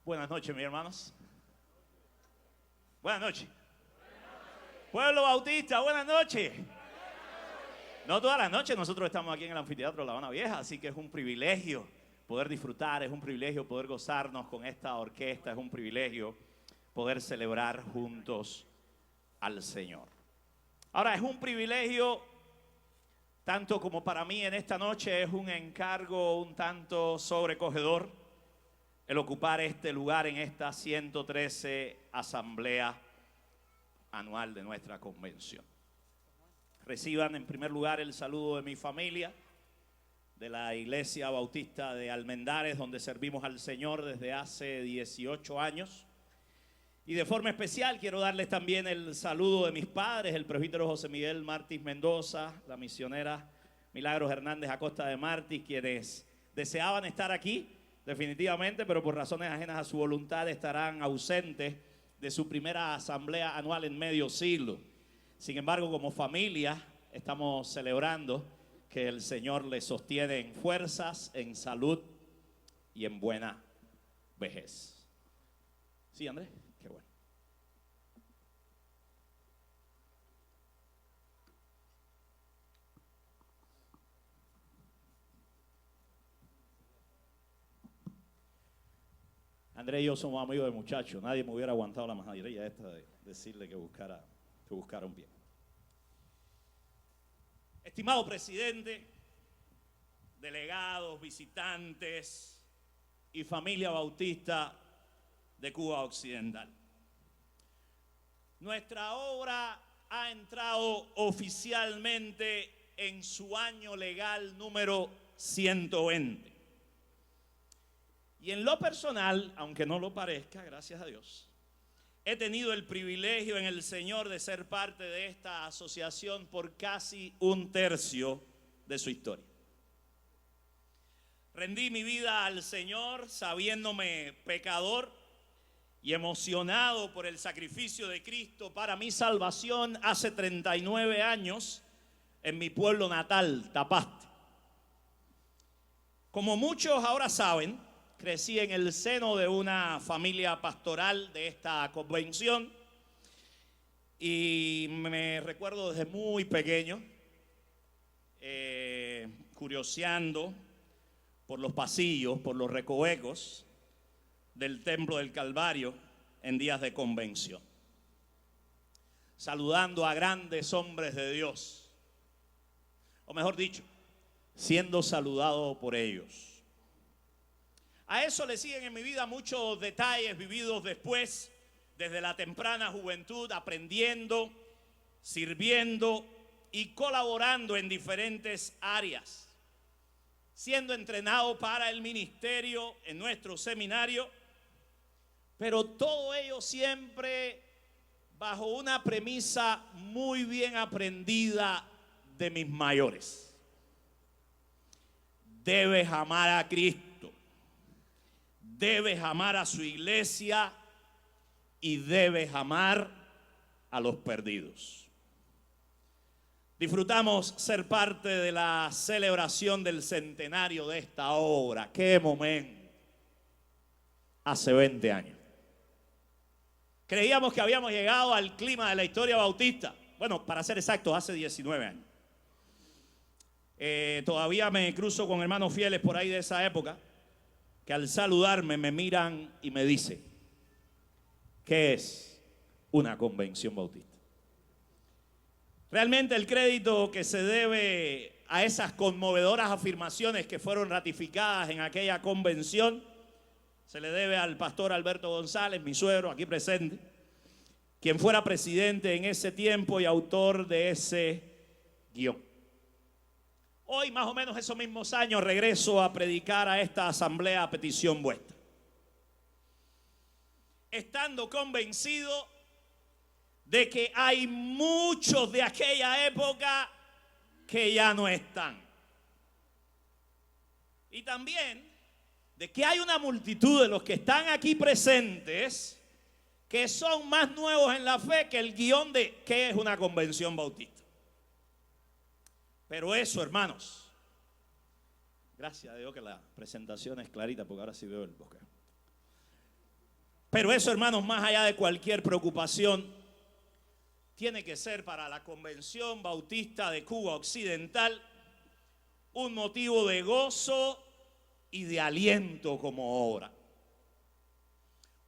Buenas noches, mis hermanos. Buenas noches. Pueblo Bautista, buenas noches. No todas las noches, nosotros estamos aquí en el anfiteatro de La Habana Vieja, así que es un privilegio poder disfrutar, es un privilegio poder gozarnos con esta orquesta, es un privilegio poder celebrar juntos al Señor. Ahora, es un privilegio, tanto como para mí en esta noche, es un encargo un tanto sobrecogedor el ocupar este lugar en esta 113 asamblea anual de nuestra convención. Reciban en primer lugar el saludo de mi familia, de la Iglesia Bautista de Almendares, donde servimos al Señor desde hace 18 años. Y de forma especial quiero darles también el saludo de mis padres, el presbítero José Miguel Martins Mendoza, la misionera Milagros Hernández Acosta de Martins, quienes deseaban estar aquí definitivamente, pero por razones ajenas a su voluntad estarán ausentes de su primera asamblea anual en medio siglo. Sin embargo, como familia estamos celebrando que el Señor les sostiene en fuerzas, en salud y en buena vejez. ¿Sí, Andrés? Qué bueno. Andrés y yo somos amigos de muchachos. Nadie me hubiera aguantado la majadería esta de decirle que buscara un bien. Estimado presidente, delegados, visitantes y familia bautista de Cuba Occidental. Nuestra obra ha entrado oficialmente en su año legal número 120. Y en lo personal, aunque no lo parezca, gracias a Dios, he tenido el privilegio en el Señor de ser parte de esta asociación por casi un tercio de su historia. Rendí mi vida al Señor sabiéndome pecador y emocionado por el sacrificio de Cristo para mi salvación hace 39 años en mi pueblo natal, Tapaste. Como muchos ahora saben, crecí en el seno de una familia pastoral de esta convención y me recuerdo desde muy pequeño curioseando por los pasillos, por los recovecos del Templo del Calvario en días de convención, saludando a grandes hombres de Dios, o mejor dicho, siendo saludado por ellos. A eso le siguen en mi vida muchos detalles vividos después, desde la temprana juventud, aprendiendo, sirviendo y colaborando en diferentes áreas, siendo entrenado para el ministerio en nuestro seminario, pero todo ello siempre bajo una premisa muy bien aprendida de mis mayores. Debes amar a Cristo. Debes amar a su iglesia y debes amar a los perdidos. Disfrutamos ser parte de la celebración del centenario de esta obra. ¡Qué momento! Hace 20 años. Creíamos que habíamos llegado al clima de la historia bautista. Bueno, para ser exactos, hace 19 años. Todavía me cruzo con hermanos fieles por ahí de esa época, que al saludarme me miran y me dicen, ¿qué es una convención bautista? Realmente el crédito que se debe a esas conmovedoras afirmaciones que fueron ratificadas en aquella convención se le debe al pastor Alberto González, mi suegro, aquí presente, quien fuera presidente en ese tiempo y autor de ese guión. Hoy, más o menos esos mismos años, regreso a predicar a esta asamblea a petición vuestra, estando convencido de que hay muchos de aquella época que ya no están. Y también de que hay una multitud de los que están aquí presentes que son más nuevos en la fe que el guión de qué es una convención bautista. Pero eso, hermanos, gracias a Dios que la presentación es clarita, porque ahora sí veo el bosque. Pero eso, hermanos, más allá de cualquier preocupación, tiene que ser para la Convención Bautista de Cuba Occidental un motivo de gozo y de aliento como obra.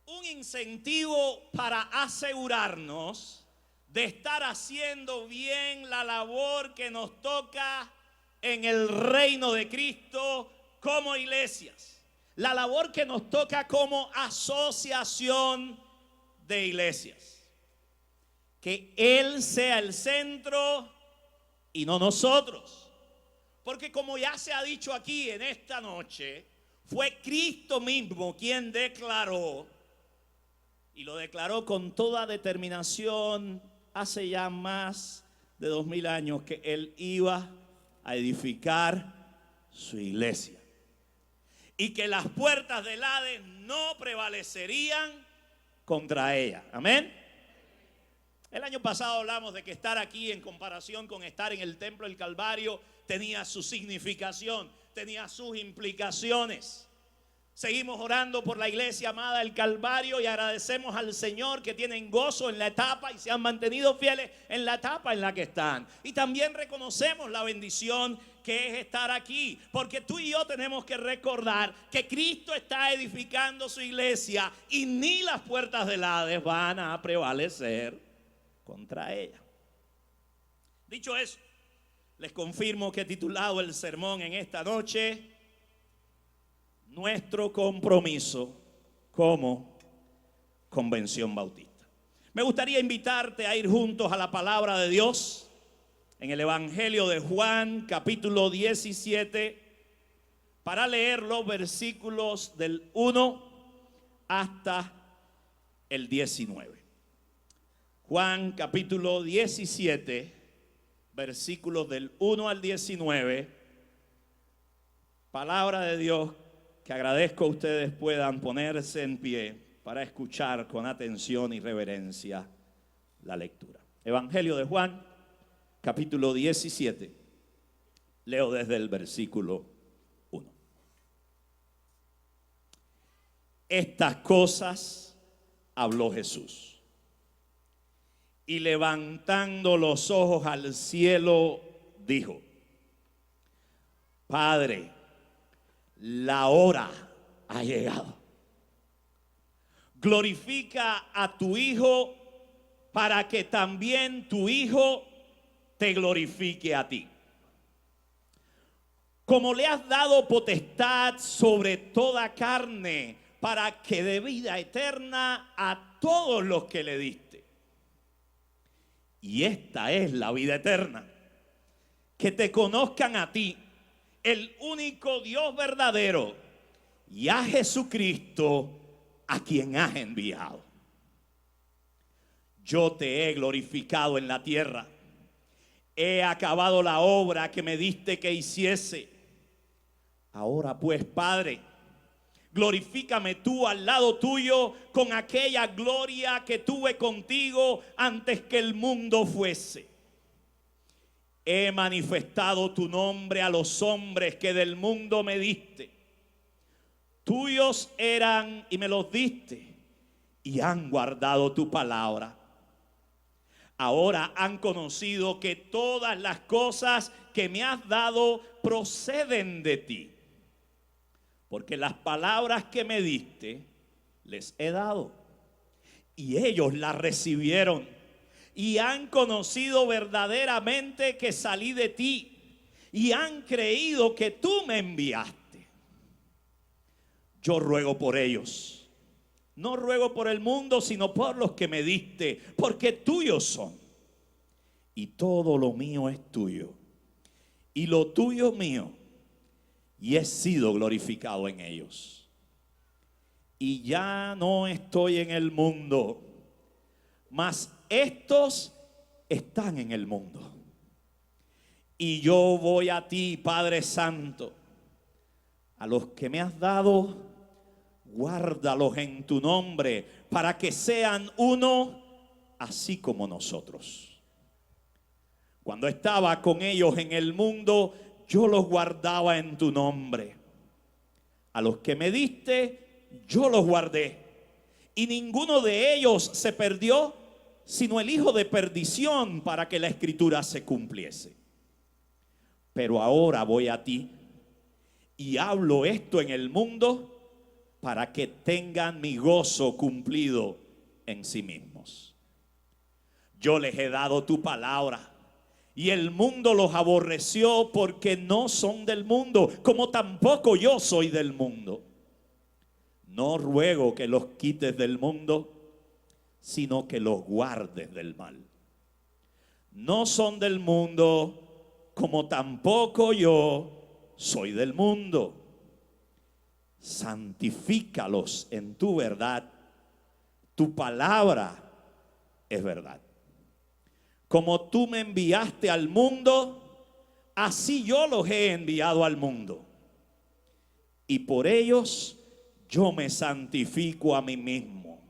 Un incentivo para asegurarnos de estar haciendo bien la labor que nos toca en el reino de Cristo como iglesias. La labor que nos toca como asociación de iglesias. Que Él sea el centro y no nosotros. Porque como ya se ha dicho aquí en esta noche, fue Cristo mismo quien declaró, y lo declaró con toda determinación hace ya más de 2000 años, que Él iba a edificar su iglesia. Y que las puertas del Hades no prevalecerían contra ella. Amén. El año pasado hablamos de que estar aquí en comparación con estar en el templo del Calvario tenía su significación, tenía sus implicaciones. Seguimos orando por la iglesia amada del Calvario y agradecemos al Señor que tienen gozo en la etapa y se han mantenido fieles en la etapa en la que están. Y también reconocemos la bendición que es estar aquí, porque tú y yo tenemos que recordar que Cristo está edificando su iglesia y ni las puertas del Hades van a prevalecer contra ella. Dicho eso, les confirmo que he titulado el sermón en esta noche: nuestro compromiso como Convención Bautista. Me gustaría invitarte a ir juntos a la palabra de Dios en el Evangelio de Juan, capítulo 17, para leer los versículos del 1 hasta el 19. Juan, capítulo 17, versículos del 1 al 19. Palabra de Dios que agradezco a ustedes puedan ponerse en pie para escuchar con atención y reverencia la lectura. Evangelio de Juan, capítulo 17. Leo desde el versículo 1. Estas cosas habló Jesús. Y levantando los ojos al cielo, dijo: Padre, la hora ha llegado. Glorifica a tu Hijo para que también tu Hijo te glorifique a ti. Como le has dado potestad sobre toda carne, para que dé vida eterna a todos los que le diste. Y esta es la vida eterna: que te conozcan a ti, el único Dios verdadero, y a Jesucristo, a quien has enviado. Yo te he glorificado en la tierra. He acabado la obra que me diste que hiciese. Ahora pues, Padre, glorifícame tú al lado tuyo con aquella gloria que tuve contigo antes que el mundo fuese. He manifestado tu nombre a los hombres que del mundo me diste. Tuyos eran y me los diste, y han guardado tu palabra. Ahora han conocido que todas las cosas que me has dado proceden de ti. Porque las palabras que me diste les he dado, y ellos las recibieron, y han conocido verdaderamente que salí de ti, y han creído que tú me enviaste. Yo ruego por ellos. No ruego por el mundo, sino por los que me diste, porque tuyos son. Y todo lo mío es tuyo, y lo tuyo mío, y he sido glorificado en ellos. Y ya no estoy en el mundo, mas estos están en el mundo. Y yo voy a ti, Padre Santo. A los que me has dado, guárdalos en tu nombre, para que sean uno, así como nosotros. Cuando estaba con ellos en el mundo, yo los guardaba en tu nombre. A los que me diste, yo los guardé. y ninguno de ellos se perdió, sino el hijo de perdición, para que la escritura se cumpliese. Pero ahora voy a ti y hablo esto en el mundo para que tengan mi gozo cumplido en sí mismos. Yo les he dado tu palabra y el mundo los aborreció porque no son del mundo, como tampoco yo soy del mundo. No ruego que los quites del mundo, sino que los guardes del mal. No son del mundo, como tampoco yo soy del mundo. Santifícalos en tu verdad. Tu palabra es verdad. Como tú me enviaste al mundo, así yo los he enviado al mundo. Y por ellos yo me santifico a mí mismo,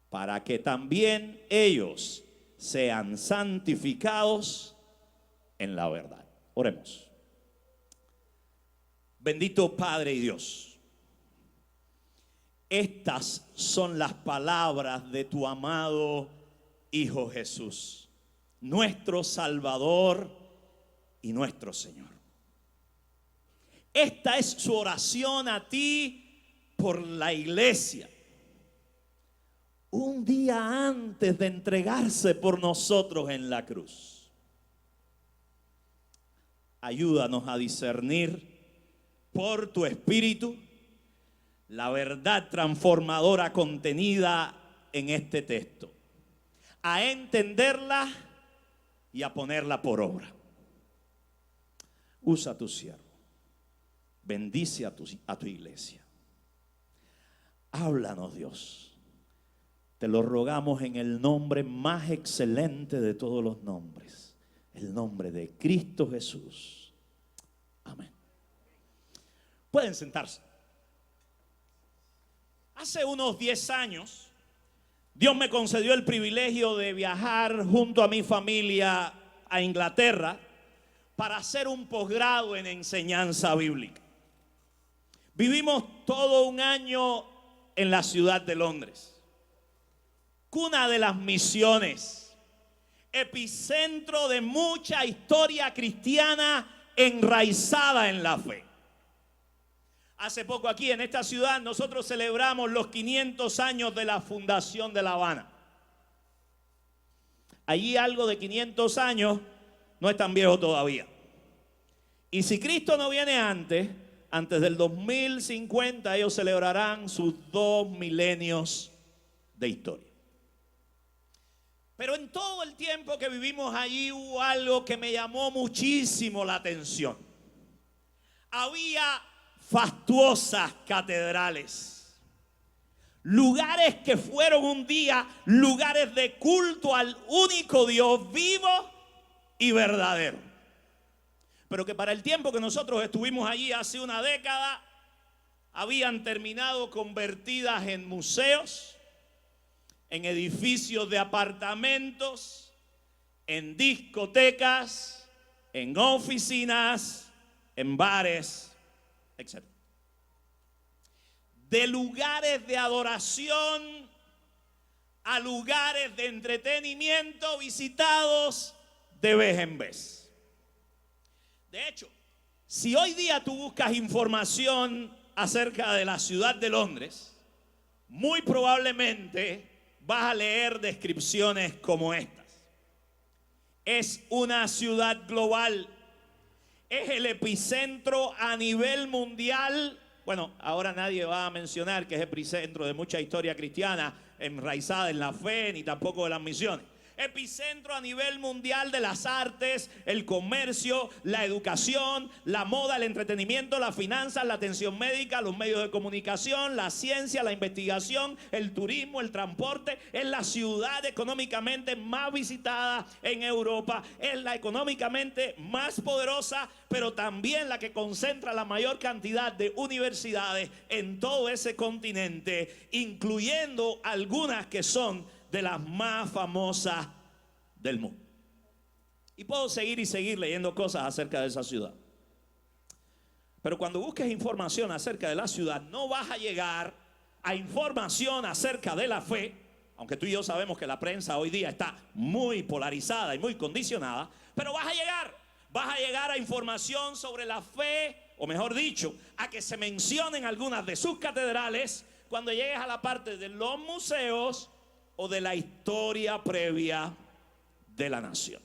para que también ellos sean santificados en la verdad. Oremos. Bendito Padre y Dios, estas son las palabras de tu amado Hijo Jesús, nuestro Salvador y nuestro Señor. Esta es su oración a ti por la iglesia, un día antes de entregarse por nosotros en la cruz. Ayúdanos a discernir por tu Espíritu la verdad transformadora contenida en este texto, a entenderla y a ponerla por obra. Usa a tu siervo, bendice a tu iglesia. Háblanos, Dios. Te lo rogamos en el nombre más excelente de todos los nombres, el nombre de Cristo Jesús. Amén. Pueden sentarse. Hace unos 10 años, Dios me concedió el privilegio de viajar junto a mi familia a Inglaterra para hacer un posgrado en enseñanza bíblica. Vivimos todo un año en la ciudad de Londres, cuna de las misiones, epicentro de mucha historia cristiana enraizada en la fe. Hace poco aquí en esta ciudad nosotros celebramos los 500 años de la fundación de La Habana. Allí algo de 500 años no es tan viejo todavía. Y si Cristo no viene antes del 2050, ellos celebrarán sus 2 milenios de historia. Pero en todo el tiempo que vivimos allí hubo algo que me llamó muchísimo la atención. Había fastuosas catedrales, lugares que fueron un día lugares de culto al único Dios vivo y verdadero, pero que para el tiempo que nosotros estuvimos allí hace una década habían terminado convertidas en museos, en edificios de apartamentos, en discotecas, en oficinas, en bares, etc. De lugares de adoración a lugares de entretenimiento visitados de vez en vez. De hecho, si hoy día tú buscas información acerca de la ciudad de Londres, muy probablemente vas a leer descripciones como estas. Es una ciudad global. Es el epicentro a nivel mundial. Bueno, ahora nadie va a mencionar que es epicentro de mucha historia cristiana enraizada en la fe, ni tampoco de las misiones. Epicentro a nivel mundial de las artes, el comercio, la educación, la moda, el entretenimiento, las finanzas, la atención médica, los medios de comunicación, la ciencia, la investigación, el turismo, el transporte. Es la ciudad económicamente más visitada en Europa. Es la económicamente más poderosa, pero también la que concentra la mayor cantidad de universidades en todo ese continente, incluyendo algunas que son de las más famosas del mundo. Y puedo seguir y seguir leyendo cosas acerca de esa ciudad. Pero cuando busques información acerca de la ciudad, no vas a llegar a información acerca de la fe, aunque tú y yo sabemos que la prensa hoy día está muy polarizada y muy condicionada, pero vas a llegar a información sobre la fe, o mejor dicho, a que se mencionen algunas de sus catedrales cuando llegues a la parte de los museos o de la historia previa de la nación.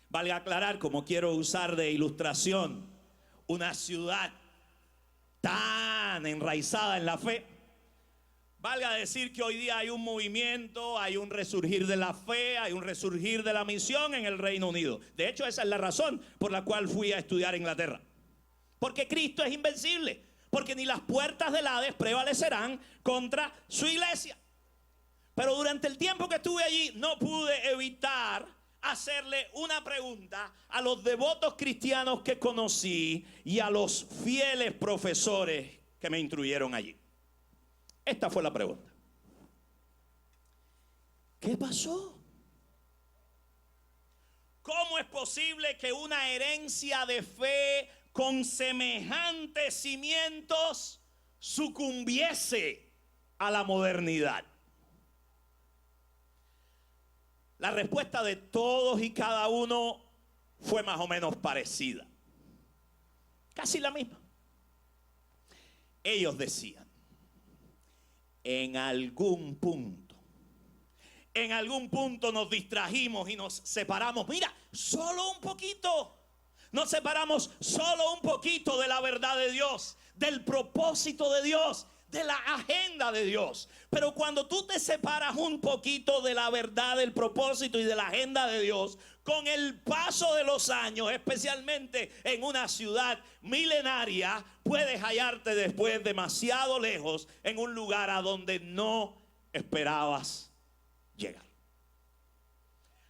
Vale aclarar, como quiero usar de ilustración, una ciudad tan enraizada en la fe, valga decir que hoy día hay un movimiento, hay un resurgir de la fe, hay un resurgir de la misión en el Reino Unido. De hecho, esa es la razón por la cual fui a estudiar a Inglaterra. Porque Cristo es invencible, porque ni las puertas del Hades prevalecerán contra su iglesia. Pero durante el tiempo que estuve allí no pude evitar hacerle una pregunta a los devotos cristianos que conocí y a los fieles profesores que me instruyeron allí. Esta fue la pregunta: ¿qué pasó? ¿Cómo es posible que una herencia de fe con semejantes cimientos sucumbiese a la modernidad? La respuesta de todos y cada uno fue más o menos parecida, casi la misma. Ellos decían: en algún punto nos distrajimos y nos separamos. Mira, solo un poquito. Nos separamos solo un poquito de la verdad de Dios, del propósito de Dios, de la agenda de Dios. Pero cuando tú te separas un poquito de la verdad, del propósito y de la agenda de Dios, con el paso de los años, especialmente en una ciudad milenaria, puedes hallarte después demasiado lejos en un lugar a donde no esperabas llegar.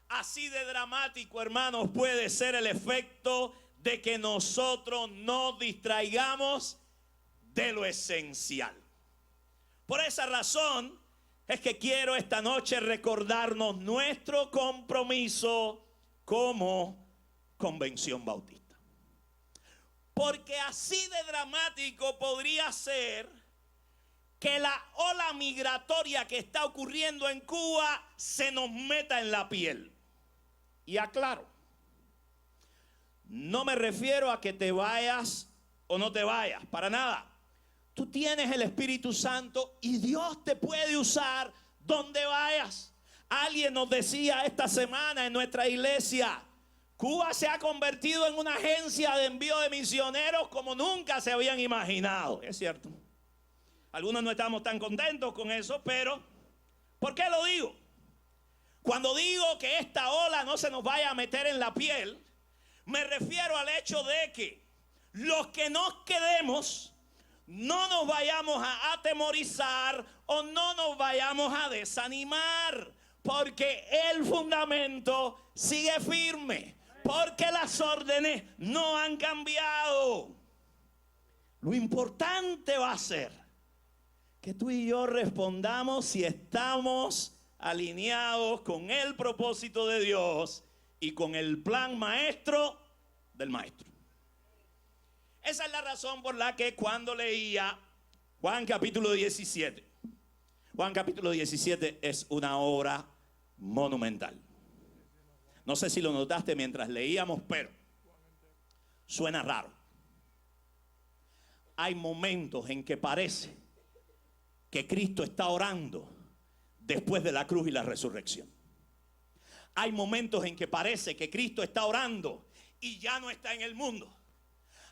Así de dramático, hermanos, puede ser el efecto de que nosotros nos distraigamos de lo esencial. Por esa razón es que quiero esta noche recordarnos nuestro compromiso como Convención Bautista. Porque así de dramático podría ser que la ola migratoria que está ocurriendo en Cuba se nos meta en la piel. Y aclaro, no me refiero a que te vayas o no te vayas, para nada. Tú tienes el Espíritu Santo y Dios te puede usar donde vayas. Alguien nos decía esta semana en nuestra iglesia: Cuba se ha convertido en una agencia de envío de misioneros como nunca se habían imaginado. Es cierto. Algunos no estamos tan contentos con eso, pero ¿por qué lo digo? Cuando digo que esta ola no se nos vaya a meter en la piel, me refiero al hecho de que los que nos quedemos no nos vayamos a atemorizar o no nos vayamos a desanimar, porque el fundamento sigue firme, porque las órdenes no han cambiado. Lo importante va a ser que tú y yo respondamos si estamos alineados con el propósito de Dios y con el plan maestro del maestro. Esa es la razón por la que cuando leía Juan capítulo 17, Juan capítulo 17 es una obra monumental. No sé si lo notaste mientras leíamos, pero suena raro. Hay momentos en que parece que Cristo está orando después de la cruz y la resurrección. Hay momentos en que parece que Cristo está orando y ya no está en el mundo.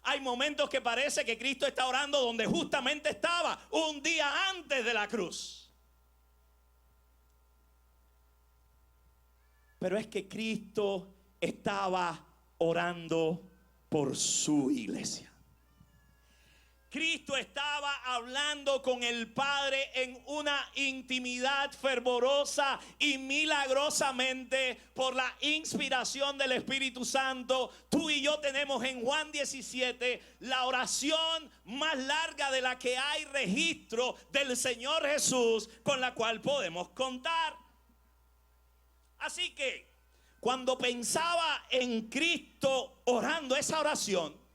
Hay momentos que parece que Cristo está orando donde justamente estaba un día antes de la cruz. Pero es que Cristo estaba orando por su iglesia. Cristo estaba hablando con el Padre en una intimidad fervorosa y milagrosamente por la inspiración del Espíritu Santo. Tú y yo tenemos en Juan 17 la oración más larga de la que hay registro del Señor Jesús, con la cual podemos contar. Así que cuando pensaba en Cristo orando esa oración,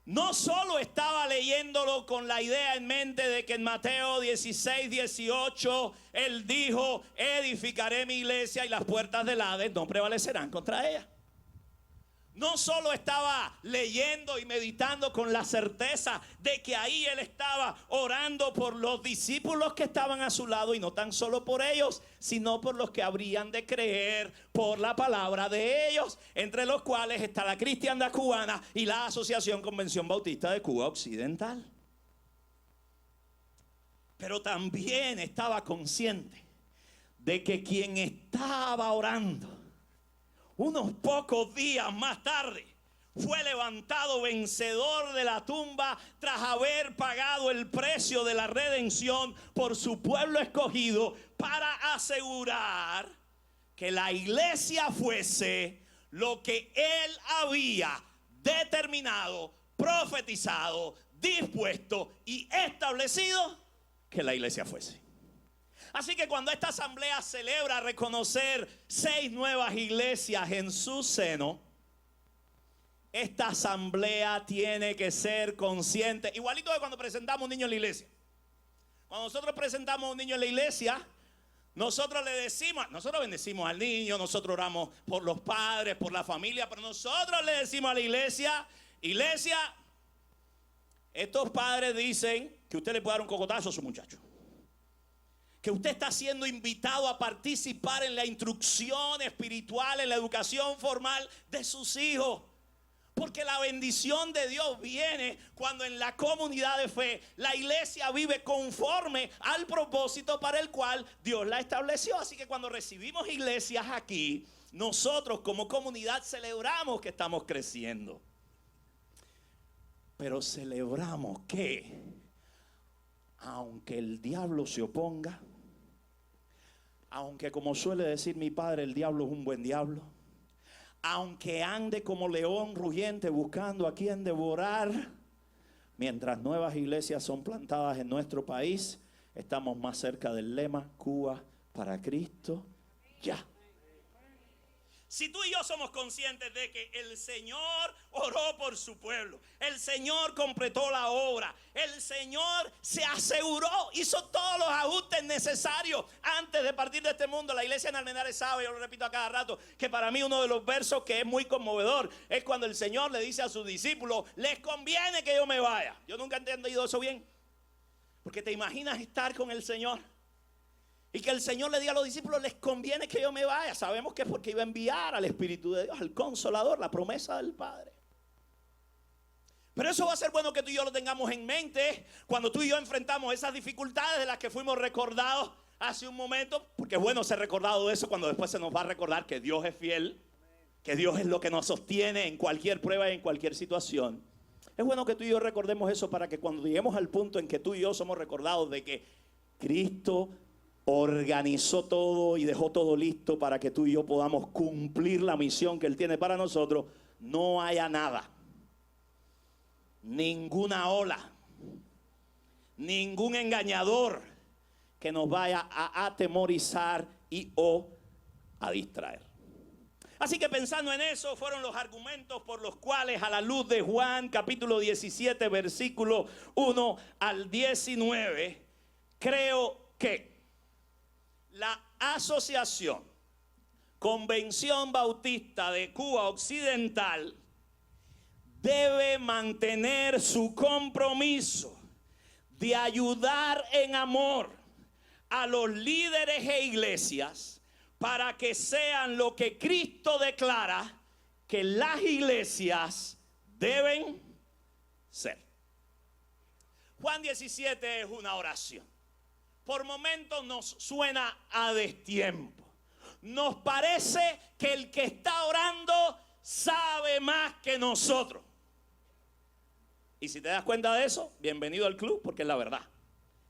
no solo estaba leyéndolo con la idea en mente de que en Mateo 16, 18, Él dijo, edificaré mi iglesia y las puertas del Hades no prevalecerán contra ella. No solo estaba leyendo y meditando con la certeza de que ahí Él estaba orando por los discípulos que estaban a su lado, y no tan solo por ellos, sino por los que habrían de creer por la palabra de ellos, entre los cuales está la Cristiandad Cubana y la Asociación Convención Bautista de Cuba Occidental. Pero también estaba consciente de que quien estaba orando unos pocos días más tarde fue levantado vencedor de la tumba tras haber pagado el precio de la redención por su pueblo escogido, para asegurar que la iglesia fuese lo que Él había determinado, profetizado, dispuesto y establecido que la iglesia fuese. Así que cuando esta asamblea celebra reconocer 6 nuevas iglesias en su seno, esta asamblea tiene que ser consciente, igualito que cuando presentamos un niño en la iglesia. Cuando nosotros presentamos un niño en la iglesia, nosotros le decimos, nosotros bendecimos al niño, nosotros oramos por los padres, por la familia, pero nosotros le decimos a la iglesia, iglesia, estos padres dicen que usted le puede dar un cocotazo a su muchacho, que usted está siendo invitado a participar en la instrucción espiritual, en la educación formal de sus hijos. Porque la bendición de Dios viene cuando en la comunidad de fe la iglesia vive conforme al propósito para el cual Dios la estableció. Así que cuando recibimos iglesias aquí, nosotros como comunidad celebramos que estamos creciendo. Pero celebramos que, aunque el diablo se oponga, aunque como suele decir mi padre, el diablo es un buen diablo, aunque ande como león rugiente buscando a quien devorar, mientras nuevas iglesias son plantadas en nuestro país, estamos más cerca del lema Cuba para Cristo ya. Si tú y yo somos conscientes de que el Señor oró por su pueblo, el Señor completó la obra, el Señor se aseguró, hizo todos los ajustes necesarios antes de partir de este mundo. La iglesia en Almendares sabe, yo lo repito a cada rato, que para mí uno de los versos que es muy conmovedor es cuando el Señor le dice a sus discípulos, les conviene que yo me vaya. Yo nunca he entendido eso bien, porque te imaginas estar con el Señor y que el Señor le diga a los discípulos, les conviene que yo me vaya. Sabemos que es porque iba a enviar al Espíritu de Dios, al Consolador, la promesa del Padre. Pero eso va a ser bueno que tú y yo lo tengamos en mente cuando tú y yo enfrentamos esas dificultades de las que fuimos recordados hace un momento. Porque es bueno ser recordado de eso cuando después se nos va a recordar que Dios es fiel, que Dios es lo que nos sostiene en cualquier prueba y en cualquier situación. Es bueno que tú y yo recordemos eso para que cuando lleguemos al punto en que tú y yo somos recordados de que Cristo organizó todo y dejó todo listo para que tú y yo podamos cumplir la misión que Él tiene para nosotros, no haya nada, ninguna ola, ningún engañador que nos vaya a atemorizar y o a distraer. Así que pensando en eso, fueron los argumentos por los cuales, a la luz de Juan capítulo 17 versículo 1 al 19, creo que la Asociación Convención Bautista de Cuba Occidental debe mantener su compromiso de ayudar en amor a los líderes e iglesias para que sean lo que Cristo declara que las iglesias deben ser. Juan 17 es una oración. Por momentos nos suena a destiempo. Nos parece que el que está orando sabe más que nosotros. Y si te das cuenta de eso, bienvenido al club, porque es la verdad.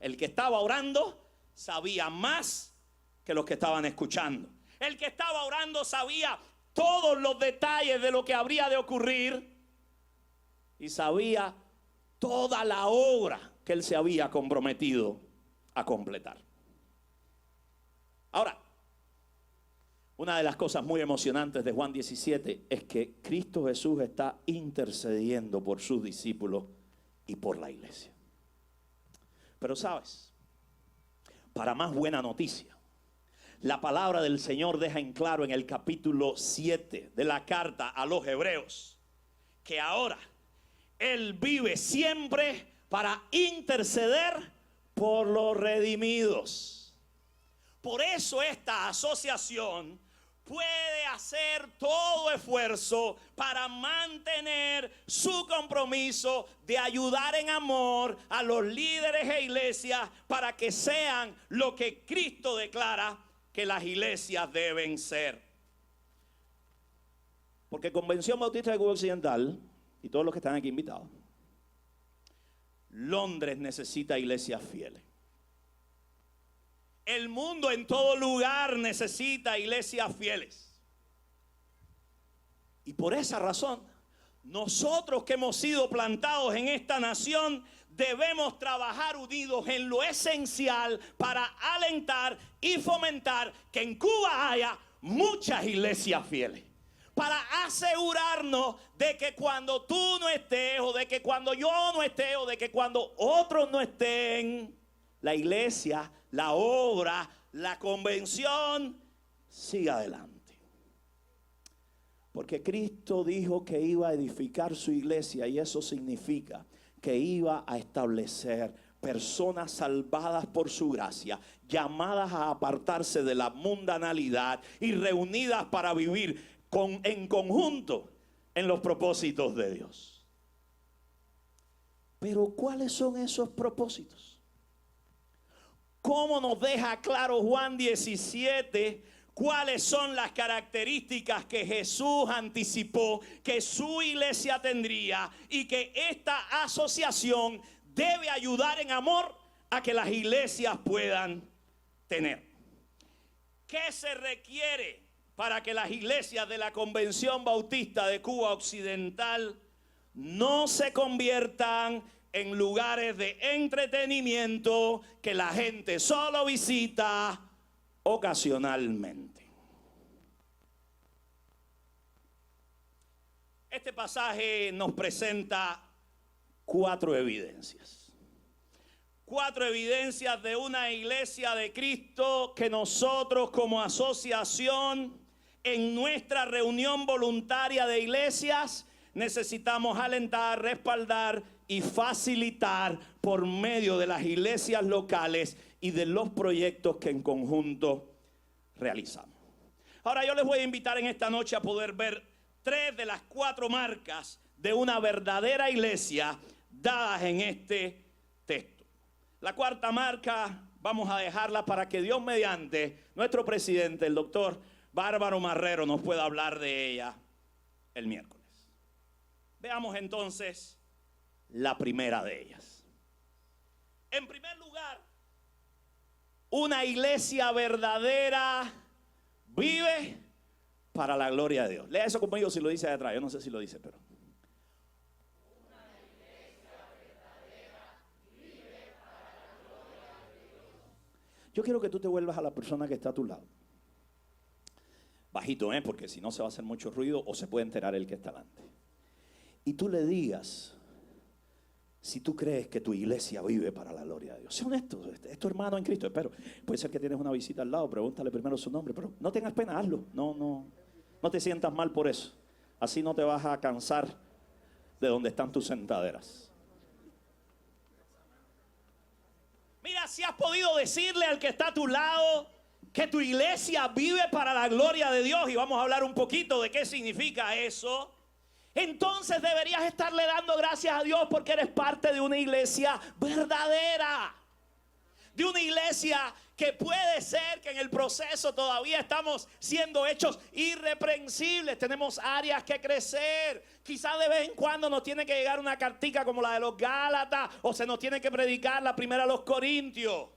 El que estaba orando sabía más que los que estaban escuchando. El que estaba orando sabía todos los detalles de lo que habría de ocurrir y sabía toda la obra que él se había comprometido a completar. Ahora, Una de las cosas muy emocionantes de Juan 17 es que Cristo Jesús está intercediendo por sus discípulos y por la iglesia. Pero sabes, para más buena noticia, la palabra del Señor deja en claro en el capítulo 7 de la carta a los Hebreos que ahora Él vive siempre para interceder por los redimidos. Por eso esta asociación puede hacer todo esfuerzo para mantener su compromiso de ayudar en amor a los líderes e iglesias para que sean lo que Cristo declara que las iglesias deben ser. Porque Convención Bautista de Cuba Occidental y todos los que están aquí invitados, Londres necesita iglesias fieles. El mundo en todo lugar necesita iglesias fieles. Y por esa razón, nosotros que hemos sido plantados en esta nación, debemos trabajar unidos en lo esencial para alentar y fomentar que en Cuba haya muchas iglesias fieles. Para asegurarnos de que cuando tú no estés, o de que cuando yo no esté, o de que cuando otros no estén, la iglesia, la obra, la convención siga adelante. Porque Cristo dijo que iba a edificar su iglesia, y eso significa que iba a establecer personas salvadas por su gracia, llamadas a apartarse de la mundanalidad y reunidas para vivir en conjunto en los propósitos de Dios. Pero ¿cuáles son esos propósitos? ¿Cómo nos deja claro Juan 17 cuáles son las características que Jesús anticipó que su iglesia tendría y que esta asociación debe ayudar en amor a que las iglesias puedan tener? ¿Qué se requiere para que las iglesias de la Convención Bautista de Cuba Occidental no se conviertan en lugares de entretenimiento que la gente solo visita ocasionalmente? Este pasaje nos presenta 4 evidencias. 4 evidencias de una iglesia de Cristo que nosotros como asociación en nuestra reunión voluntaria de iglesias necesitamos alentar, respaldar y facilitar por medio de las iglesias locales y de los proyectos que en conjunto realizamos. Ahora yo les voy a invitar en esta noche a poder ver 3 de las 4 marcas de una verdadera iglesia dadas en este texto. La 4ª marca vamos a dejarla para que Dios mediante nuestro presidente, el doctor Bárbaro Marrero, nos pueda hablar de ella el miércoles. Veamos entonces la primera de ellas. En primer lugar, una iglesia verdadera vive para la gloria de Dios. Lea eso conmigo si lo dice de atrás. Yo no sé si lo dice, pero una iglesia verdadera vive para la gloria de Dios. yo quiero que tú te vuelvas a la persona que está a tu lado. Bajito, porque si no se va a hacer mucho ruido o se puede enterar el que está delante. Y tú le digas si tú crees que tu iglesia vive para la gloria de Dios. Sé honesto, es tu hermano en Cristo. Espero, puede ser que tienes una visita al lado, pregúntale primero su nombre, pero no tengas pena, hazlo. No te sientas mal por eso. Así no te vas a cansar de donde están tus sentaderas. Mira, si has podido decirle al que está a tu lado que tu iglesia vive para la gloria de Dios, y vamos a hablar un poquito de qué significa eso, entonces deberías estarle dando gracias a Dios porque eres parte de una iglesia verdadera. De una iglesia que puede ser que en el proceso todavía estamos siendo hechos irreprensibles. Tenemos áreas que crecer. Quizás de vez en cuando nos tiene que llegar una cartica como la de los Gálatas, o se nos tiene que predicar la primera a los Corintios.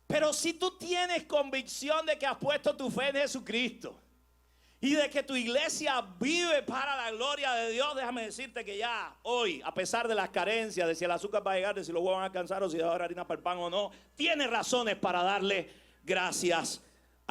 Pero si tú tienes convicción de que has puesto tu fe en Jesucristo y de que tu iglesia vive para la gloria de Dios, déjame decirte que ya hoy, a pesar de las carencias, de si el azúcar va a llegar, de si los huevos van a alcanzar, o si va a haber harina para el pan o no, tienes razones para darle gracias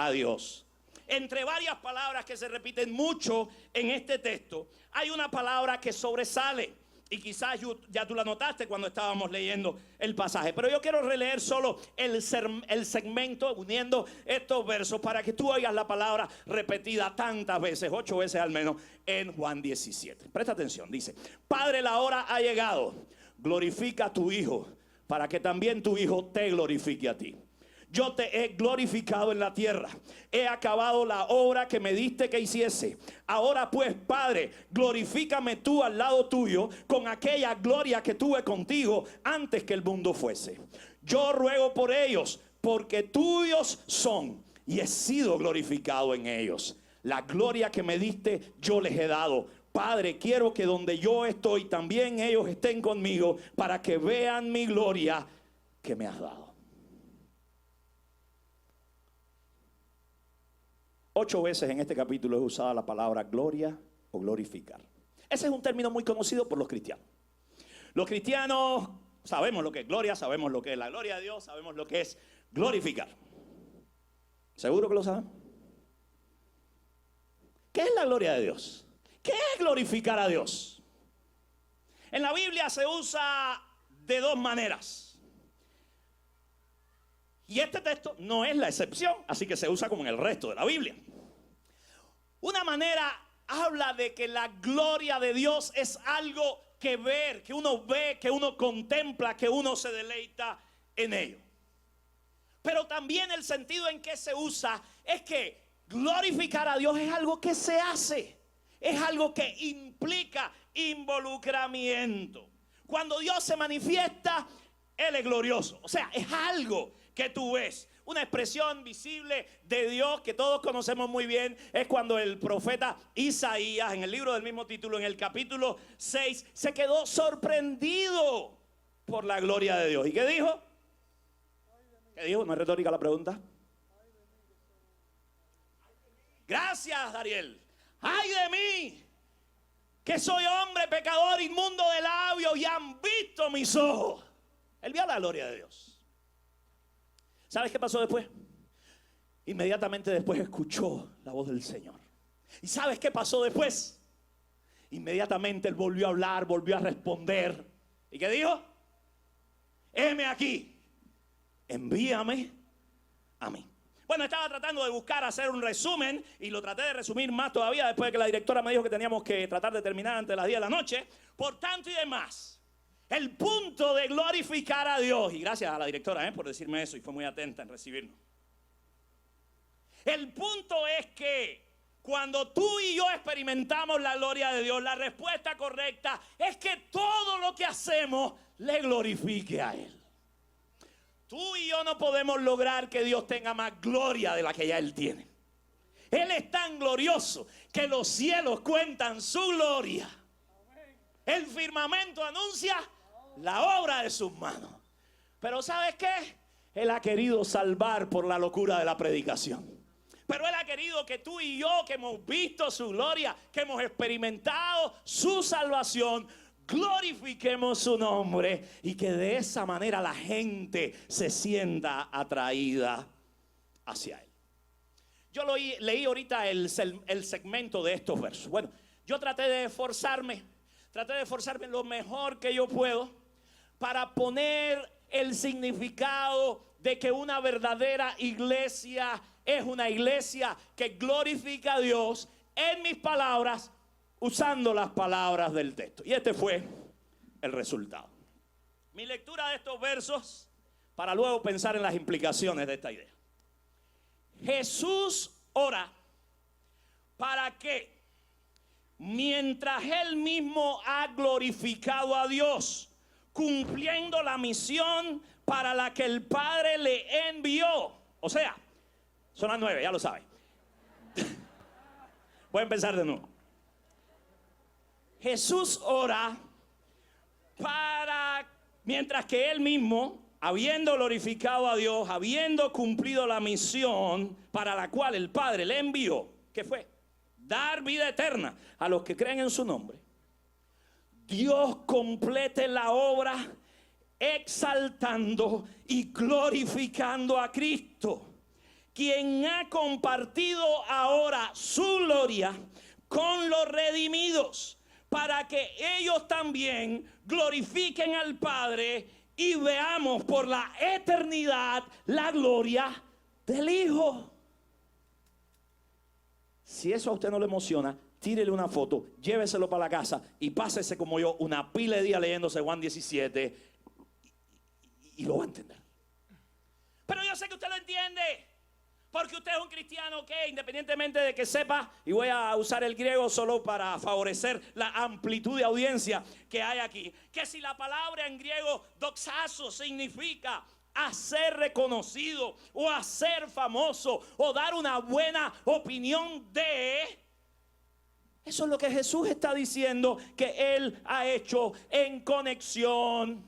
a Dios. Entre varias palabras que se repiten mucho en este texto, hay una palabra que sobresale. Y quizás ya tú la notaste cuando estábamos leyendo el pasaje. Pero yo quiero releer solo el segmento uniendo estos versos para que tú oigas la palabra repetida tantas veces, 8 veces al menos, en Juan 17. Presta atención, dice: Padre, la hora ha llegado. Glorifica a tu Hijo para que también tu Hijo te glorifique a ti. Yo te he glorificado en la tierra. He acabado la obra que me diste que hiciese. Ahora pues, Padre, glorifícame tú al lado tuyo con aquella gloria que tuve contigo antes que el mundo fuese. Yo ruego por ellos, porque tuyos son, y he sido glorificado en ellos. La gloria que me diste yo les he dado. Padre, quiero que donde yo estoy también ellos estén conmigo, para que vean mi gloria que me has dado. 8 veces en este capítulo es usada la palabra gloria o glorificar. Ese es un término muy conocido por los cristianos. Los cristianos sabemos lo que es gloria, sabemos lo que es la gloria de Dios, sabemos lo que es glorificar. ¿Seguro que lo saben? ¿Qué es la gloria de Dios? ¿Qué es glorificar a Dios? En la Biblia se usa de 2 maneras. Y este texto no es la excepción, así que se usa como en el resto de la Biblia. Una manera habla de que la gloria de Dios es algo que ver, que uno ve, que uno contempla, que uno se deleita en ello. Pero también el sentido en que se usa es que glorificar a Dios es algo que se hace, es algo que implica involucramiento. Cuando Dios se manifiesta, Él es glorioso. O sea, es algo que tú ves. Una expresión visible de Dios que todos conocemos muy bien es cuando el profeta Isaías, en el libro del mismo título, en el capítulo 6, se quedó sorprendido por la gloria de Dios. ¿Y qué dijo? ¿Qué dijo? ¿No es retórica la pregunta? Gracias, Dariel. ¡Ay de mí! Que soy hombre pecador, inmundo de labios, y han visto mis ojos. Él vio la gloria de Dios. ¿Sabes qué pasó después? Inmediatamente después escuchó la voz del Señor. ¿Y sabes qué pasó después? Inmediatamente él volvió a hablar, volvió a responder. ¿Y qué dijo? Heme aquí, envíame a mí. Bueno, estaba tratando de buscar hacer un resumen y lo traté de resumir más todavía después de que la directora me dijo que teníamos que tratar de terminar antes de las 10 de la noche. Por tanto y demás, el punto de glorificar a Dios, y gracias a la directora por decirme eso, y fue muy atenta en recibirnos. El punto es que cuando tú y yo experimentamos la gloria de Dios, la respuesta correcta es que todo lo que hacemos le glorifique a Él. Tú y yo no podemos lograr que Dios tenga más gloria de la que ya Él tiene. Él es tan glorioso que los cielos cuentan su gloria. El firmamento anuncia la obra de sus manos. Pero ¿sabes qué? Él ha querido salvar por la locura de la predicación. Pero Él ha querido que tú y yo, que hemos visto su gloria, que hemos experimentado su salvación, glorifiquemos su nombre y que de esa manera la gente se sienta atraída hacia Él. Yo leí ahorita el segmento de estos versos. Bueno, yo traté de esforzarme lo mejor que yo puedo para poner el significado de que una verdadera iglesia es una iglesia que glorifica a Dios en mis palabras, usando las palabras del texto. Y este fue el resultado. Mi lectura de estos versos para luego pensar en las implicaciones de esta idea. Jesús ora para que, mientras Él mismo ha glorificado a Dios, cumpliendo la misión para la que el Padre le envió. O sea, son las 9, ya lo saben. Voy a empezar de nuevo. Jesús ora para, mientras que Él mismo, habiendo glorificado a Dios, habiendo cumplido la misión para la cual el Padre le envió, ¿qué fue? Dar vida eterna a los que creen en su nombre. Dios complete la obra exaltando y glorificando a Cristo, quien ha compartido ahora su gloria con los redimidos, para que ellos también glorifiquen al Padre y veamos por la eternidad la gloria del Hijo. Si eso a usted no le emociona, tírele una foto, lléveselo para la casa y pásese como yo una pila de días leyéndose Juan 17 y lo va a entender. Pero yo sé que usted lo entiende, porque usted es un cristiano que independientemente de que sepa, y voy a usar el griego solo para favorecer la amplitud de audiencia que hay aquí, que si la palabra en griego doxazo significa hacer reconocido o hacer famoso o dar una buena opinión de... Eso es lo que Jesús está diciendo que Él ha hecho en conexión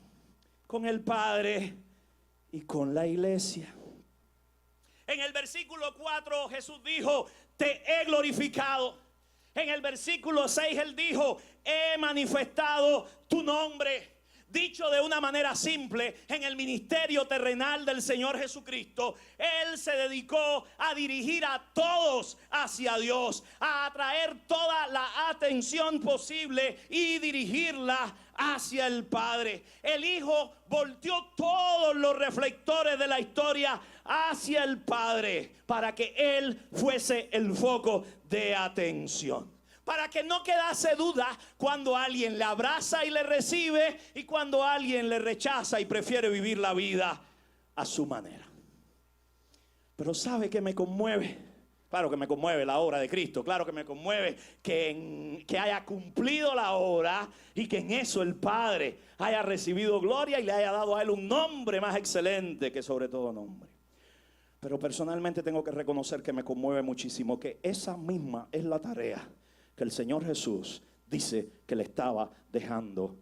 con el Padre y con la iglesia. En el versículo 4 Jesús dijo, te he glorificado. En el versículo 6 Él dijo, he manifestado tu nombre. Dicho de una manera simple, en el ministerio terrenal del Señor Jesucristo, Él se dedicó a dirigir a todos hacia Dios, a atraer toda la atención posible y dirigirla hacia el Padre. El Hijo volteó todos los reflectores de la historia hacia el Padre para que Él fuese el foco de atención. Para que no quedase duda cuando alguien le abraza y le recibe y cuando alguien le rechaza y prefiere vivir la vida a su manera. Pero ¿sabe qué me conmueve? Claro que me conmueve la obra de Cristo. Claro que me conmueve que haya cumplido la obra y que en eso el Padre haya recibido gloria y le haya dado a Él un nombre más excelente que sobre todo nombre. Pero personalmente tengo que reconocer que me conmueve muchísimo que esa misma es la tarea que el Señor Jesús dice que le estaba dejando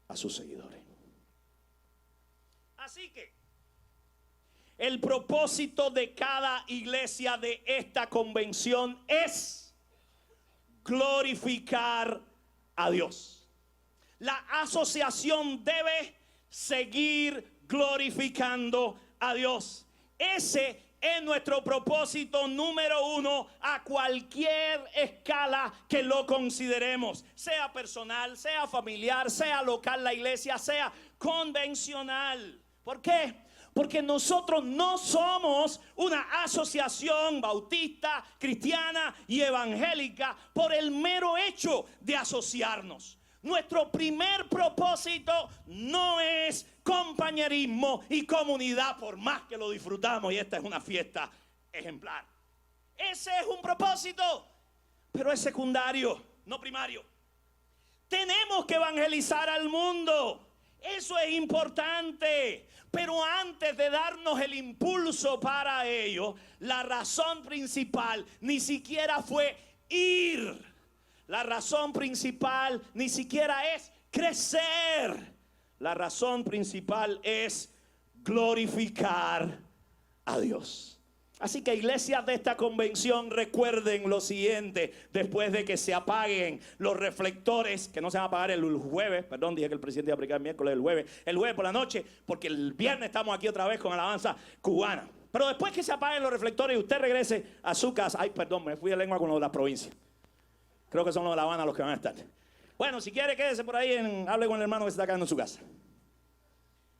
a sus seguidores. Así que el propósito de cada iglesia de esta convención es glorificar a Dios. La asociación debe seguir glorificando a Dios. Ese es nuestro propósito número 1 a cualquier escala que lo consideremos, sea personal, sea familiar, sea local la iglesia, sea convencional. ¿Por qué? Porque nosotros no somos una asociación bautista, cristiana y evangélica por el mero hecho de asociarnos. Nuestro primer propósito no es compañerismo y comunidad, por más que lo disfrutamos y esta es una fiesta ejemplar. Ese es un propósito, pero es secundario, no primario. Tenemos que evangelizar al mundo, eso es importante, pero antes de darnos el impulso para ello, la razón principal ni siquiera fue ir. La razón principal ni siquiera es crecer. La razón principal es glorificar a Dios. Así que iglesias de esta convención, recuerden lo siguiente: después de que se apaguen los reflectores, que no se van a apagar el jueves, perdón, dije que el presidente iba a aplicar el miércoles, el jueves por la noche, porque el viernes estamos aquí otra vez con alabanza cubana. Pero después que se apaguen los reflectores y usted regrese a su casa, ay, perdón, me fui de lengua con lo de la provincia. Creo que son los de La Habana los que van a estar. Bueno, si quiere quédese por ahí, hable con el hermano que se está quedando en su casa.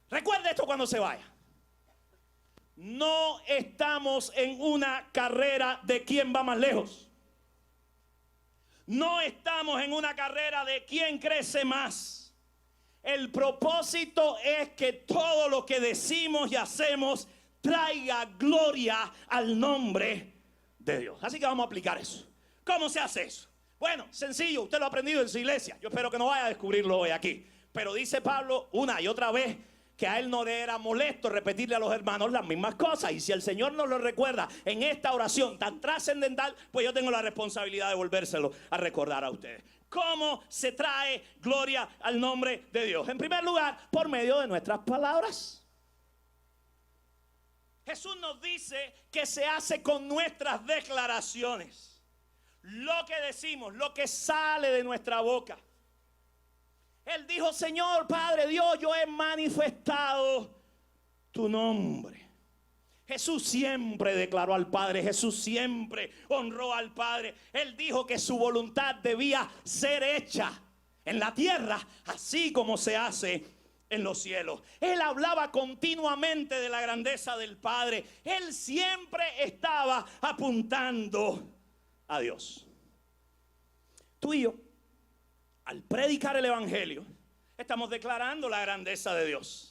Recuerde esto cuando se vaya. No estamos en una carrera de quién va más lejos. No estamos en una carrera de quién crece más. El propósito es que todo lo que decimos y hacemos traiga gloria al nombre de Dios. Así que vamos a aplicar eso. ¿Cómo se hace eso? Bueno, sencillo, usted lo ha aprendido en su iglesia. Yo espero que no vaya a descubrirlo hoy aquí. Pero dice Pablo una y otra vez que a él no le era molesto repetirle a los hermanos las mismas cosas. Y si el Señor nos lo recuerda en esta oración tan trascendental, pues yo tengo la responsabilidad de volvérselo a recordar a ustedes. ¿Cómo se trae gloria al nombre de Dios? En primer lugar, por medio de nuestras palabras. Jesús nos dice que se hace con nuestras declaraciones. Lo que decimos, lo que sale de nuestra boca. Él dijo: Señor Padre Dios, yo he manifestado tu nombre. Jesús siempre declaró al Padre, Jesús siempre honró al Padre. Él dijo que su voluntad debía ser hecha en la tierra, así como se hace en los cielos. Él hablaba continuamente de la grandeza del Padre. Él siempre estaba apuntando a Dios. Tú y yo, al predicar el evangelio, estamos declarando la grandeza de Dios.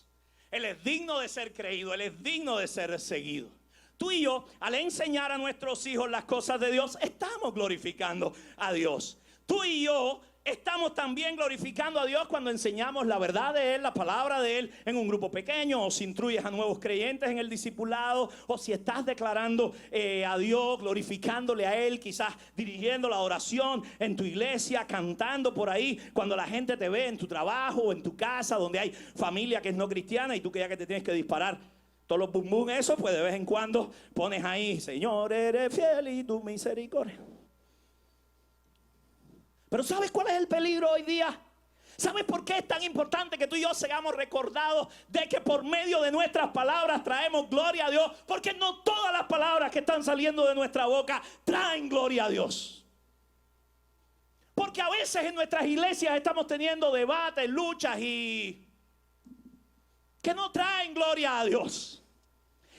Él es digno de ser creído, Él es digno de ser seguido. Tú y yo, al enseñar a nuestros hijos las cosas de Dios, estamos glorificando a Dios. Tú y yo estamos también glorificando a Dios cuando enseñamos la verdad de Él, la palabra de Él en un grupo pequeño, o si instruyes a nuevos creyentes en el discipulado, o si estás declarando a Dios, glorificándole a Él, quizás dirigiendo la oración en tu iglesia, cantando por ahí, cuando la gente te ve en tu trabajo o en tu casa, donde hay familia que es no cristiana y tú que ya que te tienes que disparar todos los bum bum, eso pues de vez en cuando pones ahí, Señor, eres fiel y tu misericordia. Pero ¿sabes cuál es el peligro hoy día? ¿Sabes por qué es tan importante que tú y yo seamos recordados de que por medio de nuestras palabras traemos gloria a Dios? Porque no todas las palabras que están saliendo de nuestra boca traen gloria a Dios. Porque a veces en nuestras iglesias estamos teniendo debates, luchas y que no traen gloria a Dios.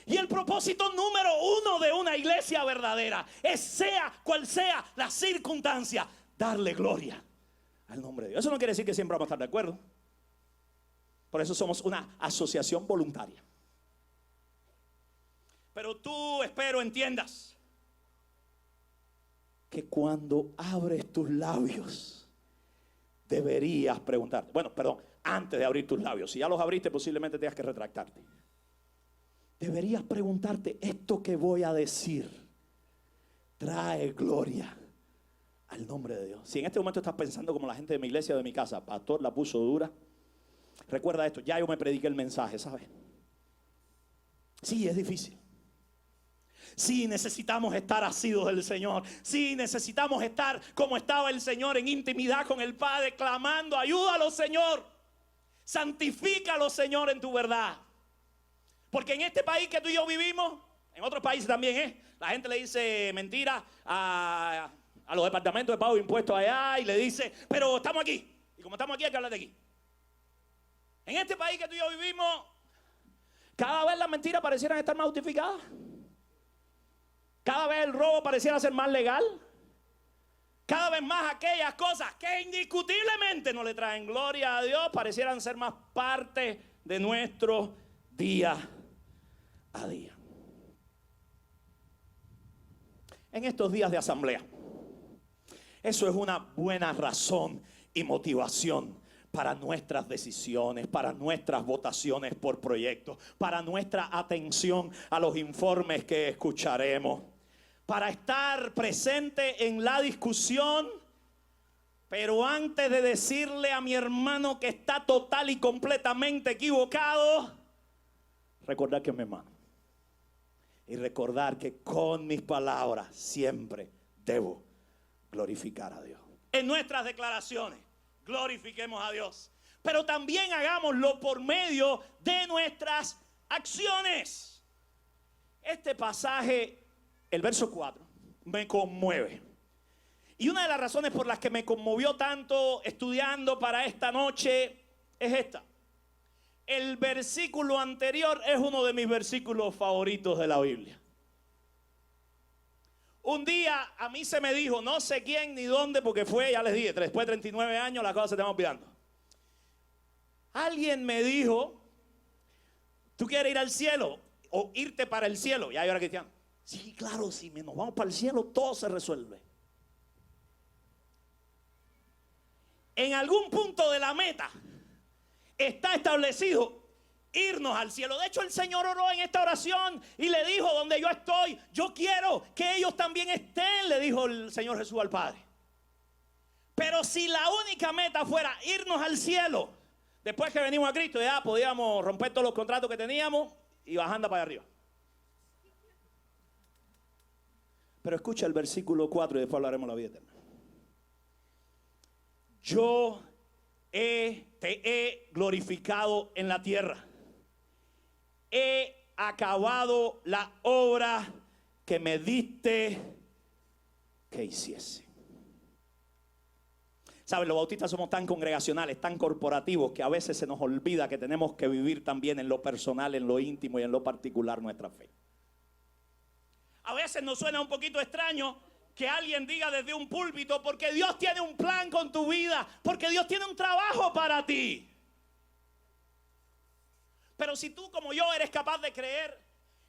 Y el propósito número uno de una iglesia verdadera es, sea cual sea la circunstancia, darle gloria al nombre de Dios. Eso no quiere decir que siempre vamos a estar de acuerdo. Por eso somos una asociación voluntaria. Pero tú, espero, entiendas que cuando abres tus labios deberías preguntarte. Bueno, perdón, antes de abrir tus labios. Si ya los abriste, posiblemente tengas que retractarte. Deberías preguntarte, ¿esto que voy a decir trae gloria al nombre de Dios? Si en este momento estás pensando como la gente de mi iglesia o de mi casa, pastor, la puso dura, recuerda esto, ya yo me prediqué el mensaje, ¿sabes? Sí, es difícil. Sí, necesitamos estar asidos del Señor. Sí, necesitamos estar como estaba el Señor, en intimidad con el Padre, clamando, ayúdalo, Señor. Santifícalo, Señor, en tu verdad. Porque en este país que tú y yo vivimos, en otros países también, la gente le dice mentira a los departamentos de pago de impuestos allá y le dice, pero estamos aquí. Y como estamos aquí, hay que hablar de aquí. En este país que tú y yo vivimos, cada vez las mentiras parecieran estar más justificadas. Cada vez el robo pareciera ser más legal. Cada vez más aquellas cosas que indiscutiblemente no le traen gloria a Dios parecieran ser más parte de nuestro día a día. En estos días de asamblea, eso es una buena razón y motivación para nuestras decisiones, para nuestras votaciones por proyectos, para nuestra atención a los informes que escucharemos, para estar presente en la discusión. Pero antes de decirle a mi hermano que está total y completamente equivocado, recordar que es mi hermano. Y recordar que con mis palabras siempre debo glorificar a Dios. En nuestras declaraciones, glorifiquemos a Dios. Pero también hagámoslo por medio de nuestras acciones. Este pasaje, el verso 4, me conmueve. Y una de las razones por las que me conmovió tanto estudiando para esta noche es esta. El versículo anterior es uno de mis versículos favoritos de la Biblia. Un día a mí se me dijo, no sé quién ni dónde, porque fue, ya les dije, después de 39 años las cosas se te van olvidando. Alguien me dijo, ¿tú quieres ir al cielo o irte para el cielo? Ya yo era cristiano. Sí, claro, si nos vamos para el cielo todo se resuelve. En algún punto de la meta está establecido irnos al cielo. De hecho, el Señor oró en esta oración y le dijo, donde yo estoy, yo quiero que ellos también estén, le dijo el Señor Jesús al Padre. Pero si la única meta fuera irnos al cielo, después que venimos a Cristo, ya podíamos romper todos los contratos que teníamos y bajando para allá arriba. Pero escucha el versículo 4 y después hablaremos de la vida eterna. Yo te he glorificado en la tierra. He acabado la obra que me diste que hiciese. ¿Saben? Los bautistas somos tan congregacionales, tan corporativos, que a veces se nos olvida que tenemos que vivir también en lo personal, en lo íntimo y en lo particular nuestra fe. A veces nos suena un poquito extraño que alguien diga desde un púlpito, porque Dios tiene un plan con tu vida, porque Dios tiene un trabajo para ti. Pero si tú como yo eres capaz de creer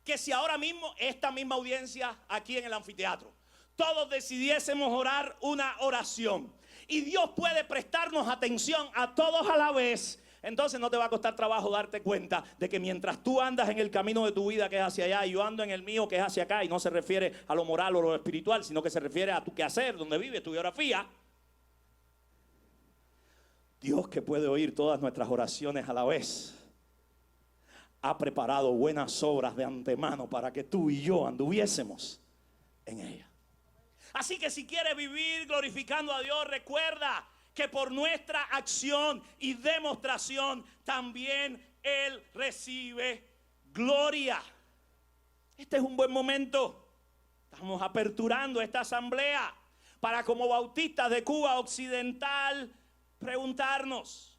que si ahora mismo esta misma audiencia aquí en el anfiteatro, todos decidiésemos orar una oración y Dios puede prestarnos atención a todos a la vez, entonces no te va a costar trabajo darte cuenta de que mientras tú andas en el camino de tu vida que es hacia allá y yo ando en el mío que es hacia acá, y no se refiere a lo moral o lo espiritual, sino que se refiere a tu quehacer, donde vives, tu biografía, Dios, que puede oír todas nuestras oraciones a la vez, ha preparado buenas obras de antemano para que tú y yo anduviésemos en ella. Así que si quieres vivir glorificando a Dios, recuerda que por nuestra acción y demostración también Él recibe gloria. Este es un buen momento. Estamos aperturando esta asamblea para, como bautistas de Cuba Occidental, preguntarnos,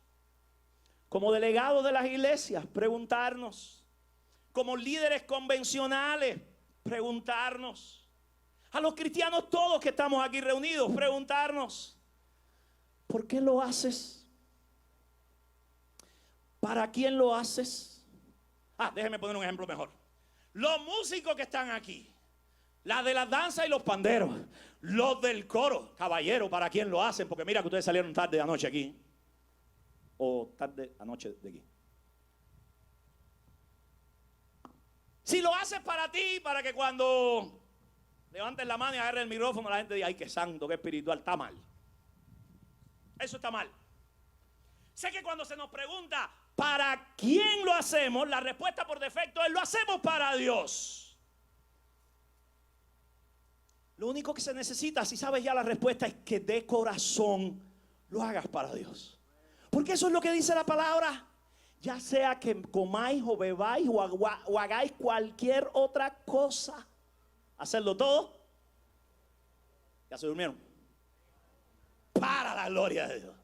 como delegados de las iglesias, preguntarnos, como líderes convencionales, preguntarnos, a los cristianos todos que estamos aquí reunidos, preguntarnos, ¿por qué lo haces? ¿Para quién lo haces? Déjeme poner un ejemplo mejor. Los músicos que están aquí, la de la danza y los panderos, los del coro, caballero, ¿para quién lo hacen? Porque mira que ustedes salieron tarde de anoche aquí, o tarde anoche de aquí. Si lo haces para ti, para que cuando levantes la mano y agarres el micrófono, la gente diga, ay, qué santo, qué espiritual, está mal. Eso está mal. Sé que cuando se nos pregunta ¿para quién lo hacemos? La respuesta por defecto es: lo hacemos para Dios. Lo único que se necesita, si sabes ya la respuesta, es que de corazón lo hagas para Dios. Porque eso es lo que dice la palabra. Ya sea que comáis o bebáis o hagáis cualquier otra cosa, hacerlo todo. ¿Ya se durmieron? Para la gloria de Dios.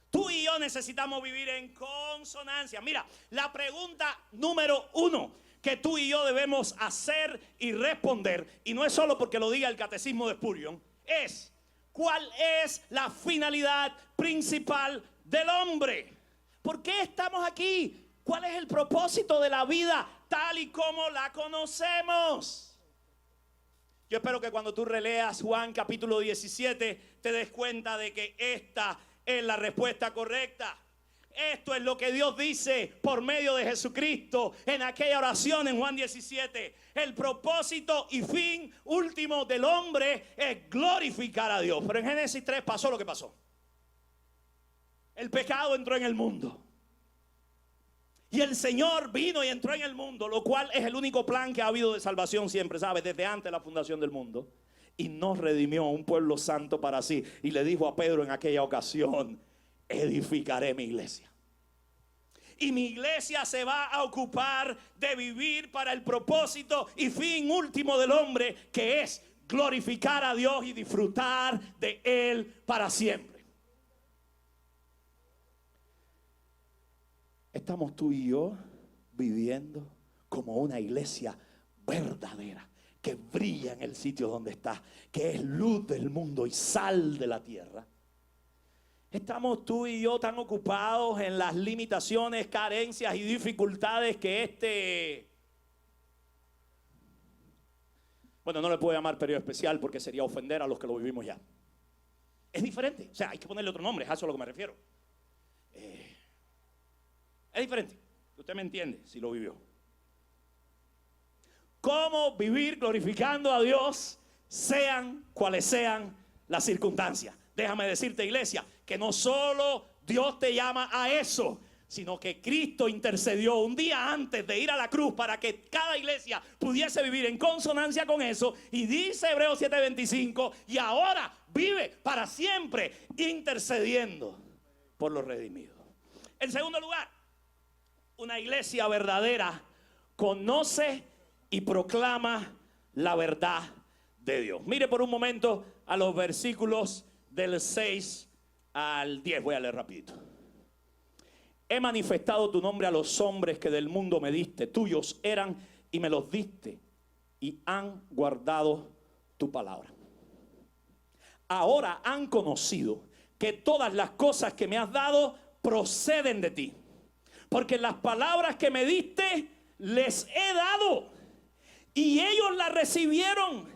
Tú y yo necesitamos vivir en consonancia. Mira, la pregunta número 1 que tú y yo debemos hacer y responder, y no es solo porque lo diga el catecismo de Spurgeon, es: ¿cuál es la finalidad principal del hombre? ¿Por qué estamos aquí? ¿Cuál es el propósito de la vida tal y como la conocemos? Yo espero que cuando tú releas Juan capítulo 17 te des cuenta de que esta es la respuesta correcta. Esto es lo que Dios dice por medio de Jesucristo en aquella oración en Juan 17. El propósito y fin último del hombre es glorificar a Dios. Pero en Génesis 3 pasó lo que pasó. El pecado entró en el mundo. Y el Señor vino y entró en el mundo, lo cual es el único plan que ha habido de salvación siempre, ¿sabes? Desde antes de la fundación del mundo. Y nos redimió a un pueblo santo para sí. Y le dijo a Pedro en aquella ocasión: edificaré mi iglesia. Y mi iglesia se va a ocupar de vivir para el propósito y fin último del hombre, que es glorificar a Dios y disfrutar de Él para siempre. Estamos tú y yo viviendo como una iglesia verdadera, que brilla en el sitio donde está, que es luz del mundo y sal de la tierra. Estamos tú y yo tan ocupados en las limitaciones, carencias y dificultades que bueno, no le puedo llamar periodo especial porque sería ofender a los que lo vivimos ya. Es diferente, o sea, hay que ponerle otro nombre, es a eso a lo que me refiero. Es diferente, usted me entiende si lo vivió. ¿Cómo vivir glorificando a Dios, sean cuales sean las circunstancias? Déjame decirte, iglesia, que no solo Dios te llama a eso, sino que Cristo intercedió un día antes de ir a la cruz para que cada iglesia pudiese vivir en consonancia con eso. Y dice Hebreos 7:25, y ahora vive para siempre intercediendo por los redimidos. En segundo lugar, una iglesia verdadera conoce y proclama la verdad de Dios. Mire por un momento a los versículos del 6 al 10. Voy a leer rapidito. He manifestado tu nombre a los hombres que del mundo me diste. Tuyos eran y me los diste, y han guardado tu palabra. Ahora han conocido que todas las cosas que me has dado proceden de ti, porque las palabras que me diste les he dado, y ellos las recibieron,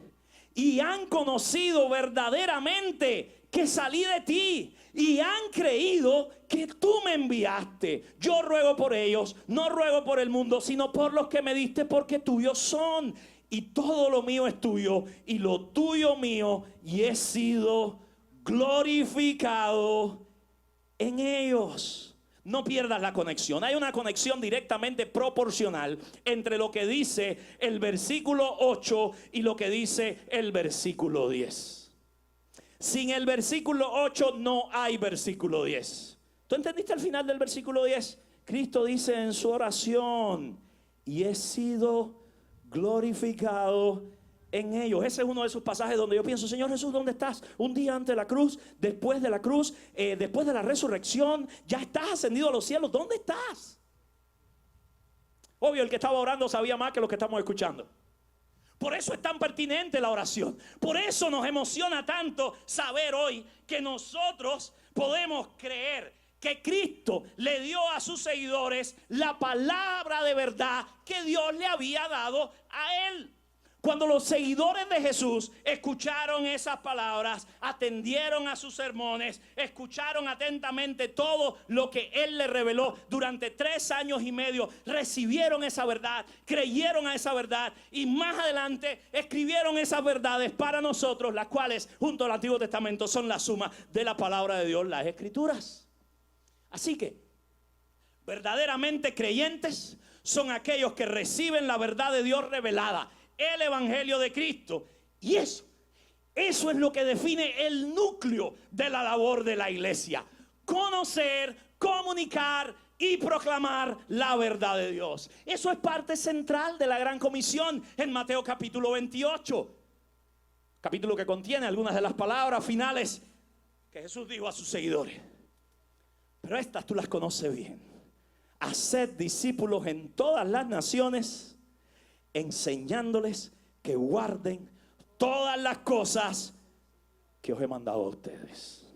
y han conocido verdaderamente que salí de ti, y han creído que tú me enviaste. Yo ruego por ellos, no ruego por el mundo, sino por los que me diste, porque tuyos son. Y todo lo mío es tuyo, y lo tuyo mío, y he sido glorificado en ellos. No pierdas la conexión. Hay una conexión directamente proporcional entre lo que dice el versículo 8 y lo que dice el versículo 10. Sin el versículo 8 no hay versículo 10. ¿Tú entendiste al final del versículo 10? Cristo dice en su oración: y he sido glorificado en ellos. Ese es uno de esos pasajes donde yo pienso: Señor Jesús, ¿dónde estás? Un día antes de la cruz, después de la cruz, después de la resurrección, ya estás ascendido a los cielos. ¿Dónde estás? Obvio, el que estaba orando sabía más que los que estamos escuchando. Por eso es tan pertinente la oración. Por eso nos emociona tanto saber hoy que nosotros podemos creer que Cristo le dio a sus seguidores la palabra de verdad que Dios le había dado a él. Cuando los seguidores de Jesús escucharon esas palabras, atendieron a sus sermones, escucharon atentamente todo lo que Él les reveló durante 3 años y medio, recibieron esa verdad, creyeron a esa verdad y más adelante escribieron esas verdades para nosotros, las cuales junto al Antiguo Testamento son la suma de la palabra de Dios, las Escrituras. Así que verdaderamente creyentes son aquellos que reciben la verdad de Dios revelada, el evangelio de Cristo, y eso es lo que define el núcleo de la labor de la iglesia: conocer, comunicar y proclamar la verdad de Dios. Eso es parte central de la gran comisión en Mateo capítulo 28, capítulo que contiene algunas de las palabras finales que Jesús dijo a sus seguidores, pero estas tú las conoces bien: haced discípulos en todas las naciones, enseñándoles que guarden todas las cosas que os he mandado a ustedes.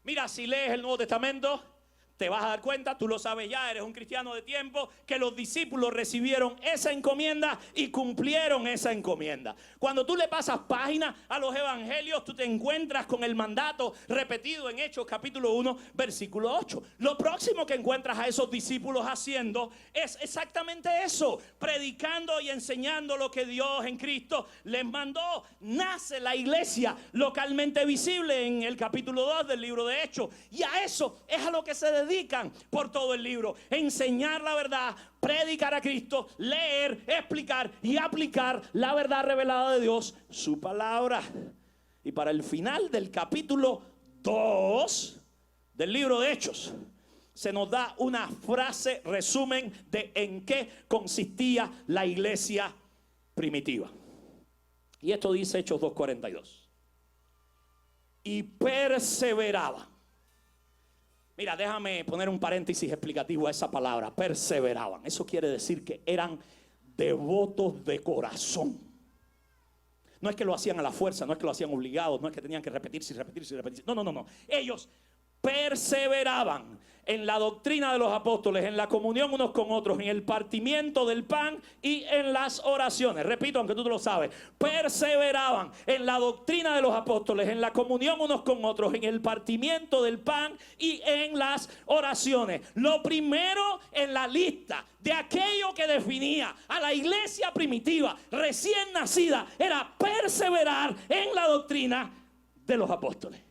Mira, si lees el Nuevo Testamento, te vas a dar cuenta, tú lo sabes ya, eres un cristiano de tiempo, que los discípulos recibieron esa encomienda y cumplieron esa encomienda. Cuando tú le pasas página a los evangelios, tú te encuentras con el mandato repetido en Hechos capítulo 1, versículo 8. Lo próximo que encuentras a esos discípulos haciendo es exactamente eso: predicando y enseñando lo que Dios en Cristo les mandó. Nace la iglesia localmente visible en el capítulo 2 del libro de Hechos, y a eso es a lo que se dedican por todo el libro: enseñar la verdad, predicar a Cristo, leer, explicar y aplicar la verdad revelada de Dios, su palabra. Y para el final del capítulo 2 del libro de Hechos se nos da una frase resumen de en qué consistía la iglesia primitiva. Y esto dice Hechos 2:42: y perseveraban. Mira, déjame poner un paréntesis explicativo a esa palabra: perseveraban. Eso quiere decir que eran devotos de corazón. No es que lo hacían a la fuerza, no es que lo hacían obligados, no es que tenían que repetirse y repetirse y repetirse. No. Ellos perseveraban en la doctrina de los apóstoles, en la comunión unos con otros, en el partimiento del pan y en las oraciones. Repito, aunque tú lo sabes: perseveraban en la doctrina de los apóstoles, en la comunión unos con otros, en el partimiento del pan y en las oraciones. Lo primero en la lista de aquello que definía a la iglesia primitiva recién nacida era perseverar en la doctrina de los apóstoles.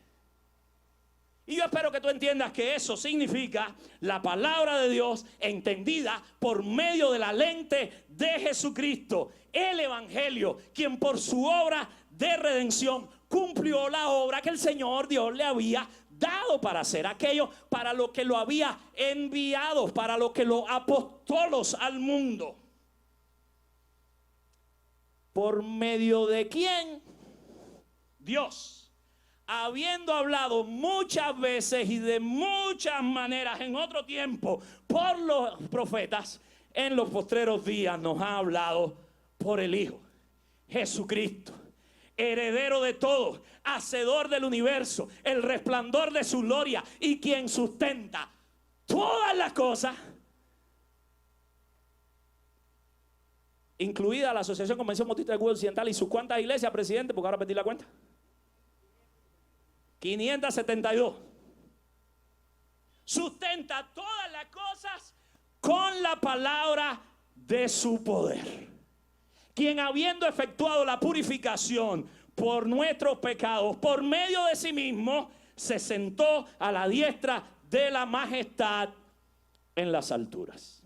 Y yo espero que tú entiendas que eso significa la palabra de Dios entendida por medio de la lente de Jesucristo, el evangelio, quien por su obra de redención cumplió la obra que el Señor Dios le había dado para hacer, aquello para lo que lo había enviado, para lo que lo apostó al mundo. ¿Por medio de quién? Dios. Habiendo hablado muchas veces y de muchas maneras en otro tiempo por los profetas, en los postreros días nos ha hablado por el Hijo, Jesucristo, heredero de todo, hacedor del universo, el resplandor de su gloria y quien sustenta todas las cosas, incluida la Asociación Convención Bautista de Cuba Occidental. ¿Y sus cuántas iglesias, presidente? Porque ahora perdí la cuenta. 572. Sustenta todas las cosas con la palabra de su poder. Quien habiendo efectuado la purificación por nuestros pecados, por medio de sí mismo, se sentó a la diestra de la majestad en las alturas.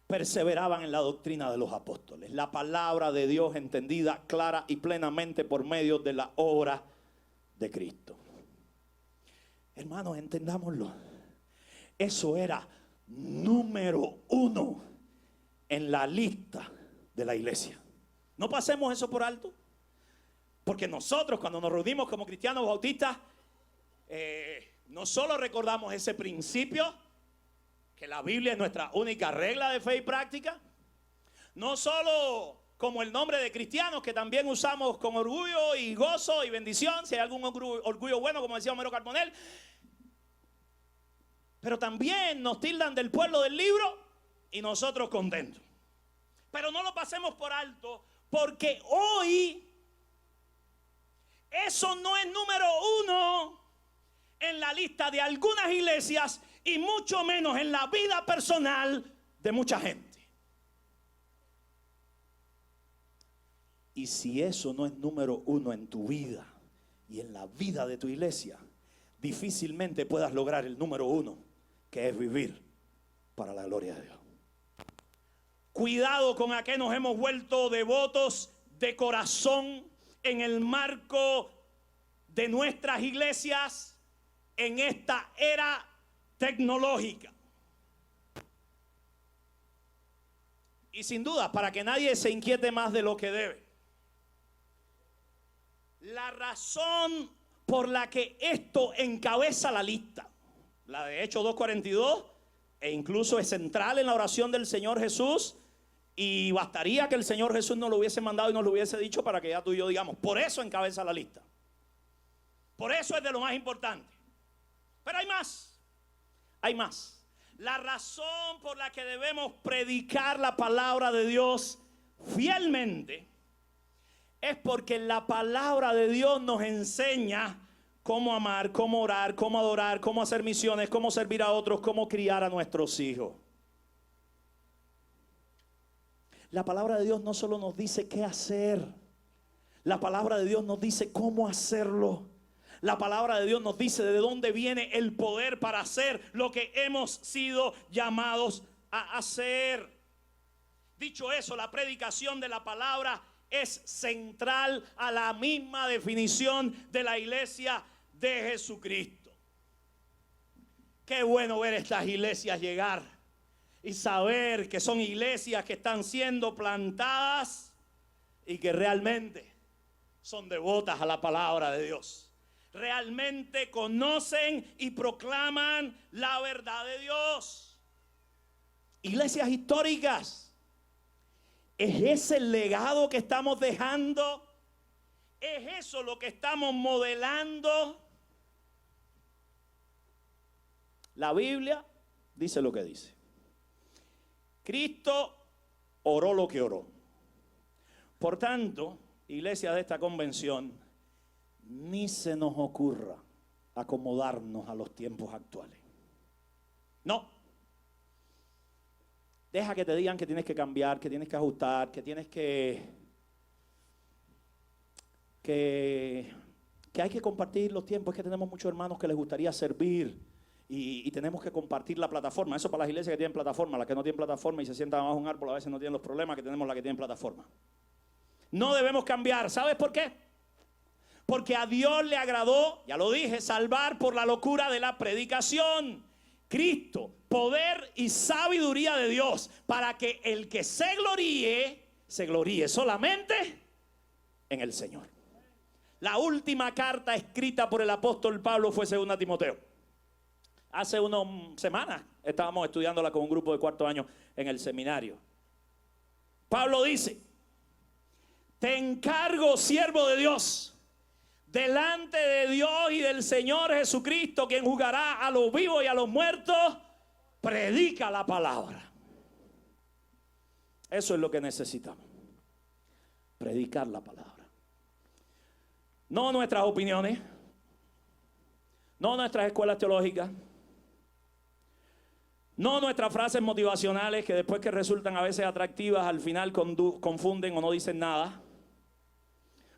Perseveraban en la doctrina de los apóstoles, la palabra de Dios entendida clara y plenamente por medio de la obra de Cristo. Hermanos, entendámoslo. Eso era número 1 en la lista de la iglesia. No pasemos eso por alto, porque nosotros cuando nos reunimos como cristianos bautistas, no solo recordamos ese principio, que la Biblia es nuestra única regla de fe y práctica, no solo como el nombre de cristianos, que también usamos con orgullo y gozo y bendición, si hay algún orgullo bueno, como decía Homero Carbonell, pero también nos tildan del pueblo del libro y nosotros contentos. Pero no lo pasemos por alto, porque hoy eso no es número 1 en la lista de algunas iglesias y mucho menos en la vida personal de mucha gente. Y si eso no es número 1 en tu vida y en la vida de tu iglesia, difícilmente puedas lograr el número 1, que es vivir para la gloria de Dios. Cuidado con a qué nos hemos vuelto devotos de corazón en el marco de nuestras iglesias en esta era tecnológica. Y sin duda, para que nadie se inquiete más de lo que debe, la razón por la que esto encabeza la lista, la de Hechos 2:42, e incluso es central en la oración del Señor Jesús, y bastaría que el Señor Jesús nos lo hubiese mandado y nos lo hubiese dicho para que ya tú y yo digamos, por eso encabeza la lista. Por eso es de lo más importante. Pero hay más. Hay más. La razón por la que debemos predicar la palabra de Dios fielmente es porque la palabra de Dios nos enseña cómo amar, cómo orar, cómo adorar, cómo hacer misiones, cómo servir a otros, cómo criar a nuestros hijos. La palabra de Dios no solo nos dice qué hacer, la palabra de Dios nos dice cómo hacerlo. La palabra de Dios nos dice de dónde viene el poder para hacer lo que hemos sido llamados a hacer. Dicho eso, la predicación de la palabra es central a la misma definición de la iglesia de Jesucristo. Qué bueno ver estas iglesias llegar y saber que son iglesias que están siendo plantadas y que realmente son devotas a la palabra de Dios. Realmente conocen y proclaman la verdad de Dios. Iglesias históricas. ¿Es ese el legado que estamos dejando? ¿Es eso lo que estamos modelando? La Biblia dice lo que dice. Cristo oró lo que oró. Por tanto, iglesia de esta convención, ni se nos ocurra acomodarnos a los tiempos actuales. No. Deja que te digan que tienes que cambiar, que tienes que ajustar, que tienes que hay que compartir los tiempos. Es que tenemos muchos hermanos que les gustaría servir y tenemos que compartir la plataforma. Eso para las iglesias que tienen plataforma. Las que no tienen plataforma y se sientan abajo de un árbol a veces no tienen los problemas que tenemos las que tienen plataforma. No debemos cambiar. ¿Sabes por qué? Porque a Dios le agradó, ya lo dije, salvar por la locura de la predicación. Cristo poder y sabiduría de Dios, para que el que se gloríe solamente en el Señor. La última carta escrita por el apóstol Pablo fue 2 Timoteo. Hace unas semanas estábamos estudiándola con un grupo de cuarto año en el seminario. Pablo dice: te encargo, siervo de Dios, delante de Dios y del Señor Jesucristo, quien juzgará a los vivos y a los muertos, predica la palabra. Eso es lo que necesitamos, predicar la palabra. No nuestras opiniones, no nuestras escuelas teológicas, no nuestras frases motivacionales que después que resultan a veces atractivas, al final confunden o no dicen nada,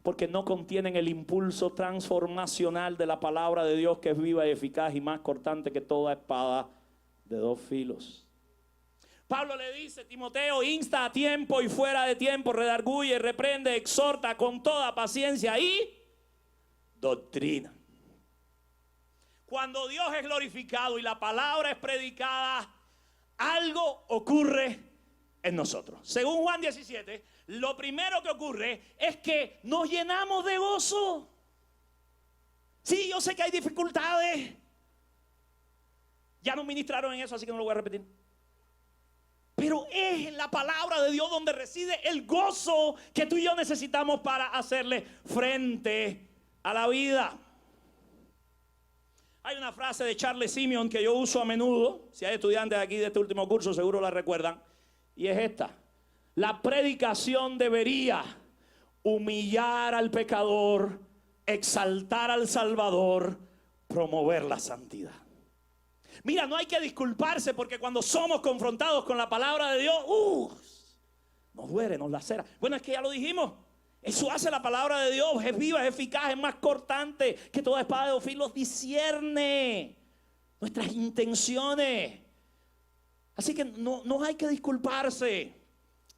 porque no contienen el impulso transformacional de la palabra de Dios, que es viva y eficaz y más cortante que toda espada de dos filos. Pablo le dice: Timoteo, insta a tiempo y fuera de tiempo, redarguye, reprende, exhorta con toda paciencia y doctrina. Cuando Dios es glorificado y la palabra es predicada, algo ocurre en nosotros. Según Juan 17, lo primero que ocurre es que nos llenamos de gozo. Sí, yo sé que hay dificultades. Ya nos ministraron en eso, así que no lo voy a repetir. Pero es en la palabra de Dios donde reside el gozo que tú y yo necesitamos para hacerle frente a la vida. Hay una frase de Charles Simeon que yo uso a menudo. Si hay estudiantes aquí de este último curso, seguro la recuerdan. Y es esta: la predicación debería humillar al pecador, exaltar al Salvador, promover la santidad. Mira, no hay que disculparse, porque cuando somos confrontados con la palabra de Dios, nos duele, nos lacera. Bueno, es que ya lo dijimos. Eso hace la palabra de Dios. Es viva, es eficaz, es más cortante que toda espada de dos filos. Discierne nuestras intenciones. Así que no hay que disculparse,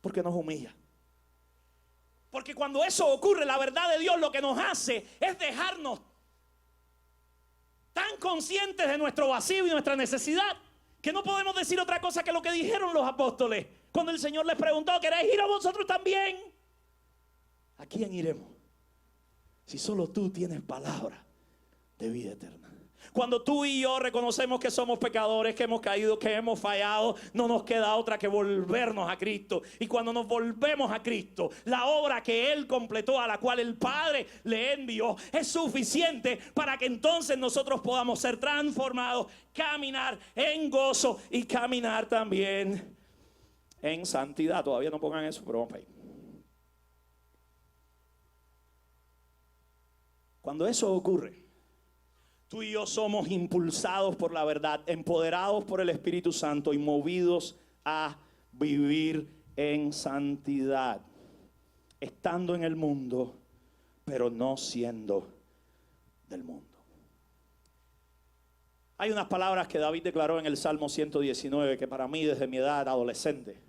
porque nos humilla. Porque cuando eso ocurre, la verdad de Dios lo que nos hace es dejarnos tan conscientes de nuestro vacío y nuestra necesidad, que no podemos decir otra cosa que lo que dijeron los apóstoles cuando el Señor les preguntó: ¿queréis ir a vosotros también? ¿A quién iremos? Si solo tú tienes palabra de vida eterna. Cuando tú y yo reconocemos que somos pecadores, que hemos caído, que hemos fallado, no nos queda otra que volvernos a Cristo. Y cuando nos volvemos a Cristo, la obra que Él completó, a la cual el Padre le envió, es suficiente para que entonces nosotros podamos ser transformados, caminar en gozo y caminar también en santidad. Todavía no pongan eso, pero vamos para ahí. Cuando eso ocurre, tú y yo somos impulsados por la verdad, empoderados por el Espíritu Santo y movidos a vivir en santidad, estando en el mundo, pero no siendo del mundo. Hay unas palabras que David declaró en el Salmo 119 que para mí, desde mi edad adolescente,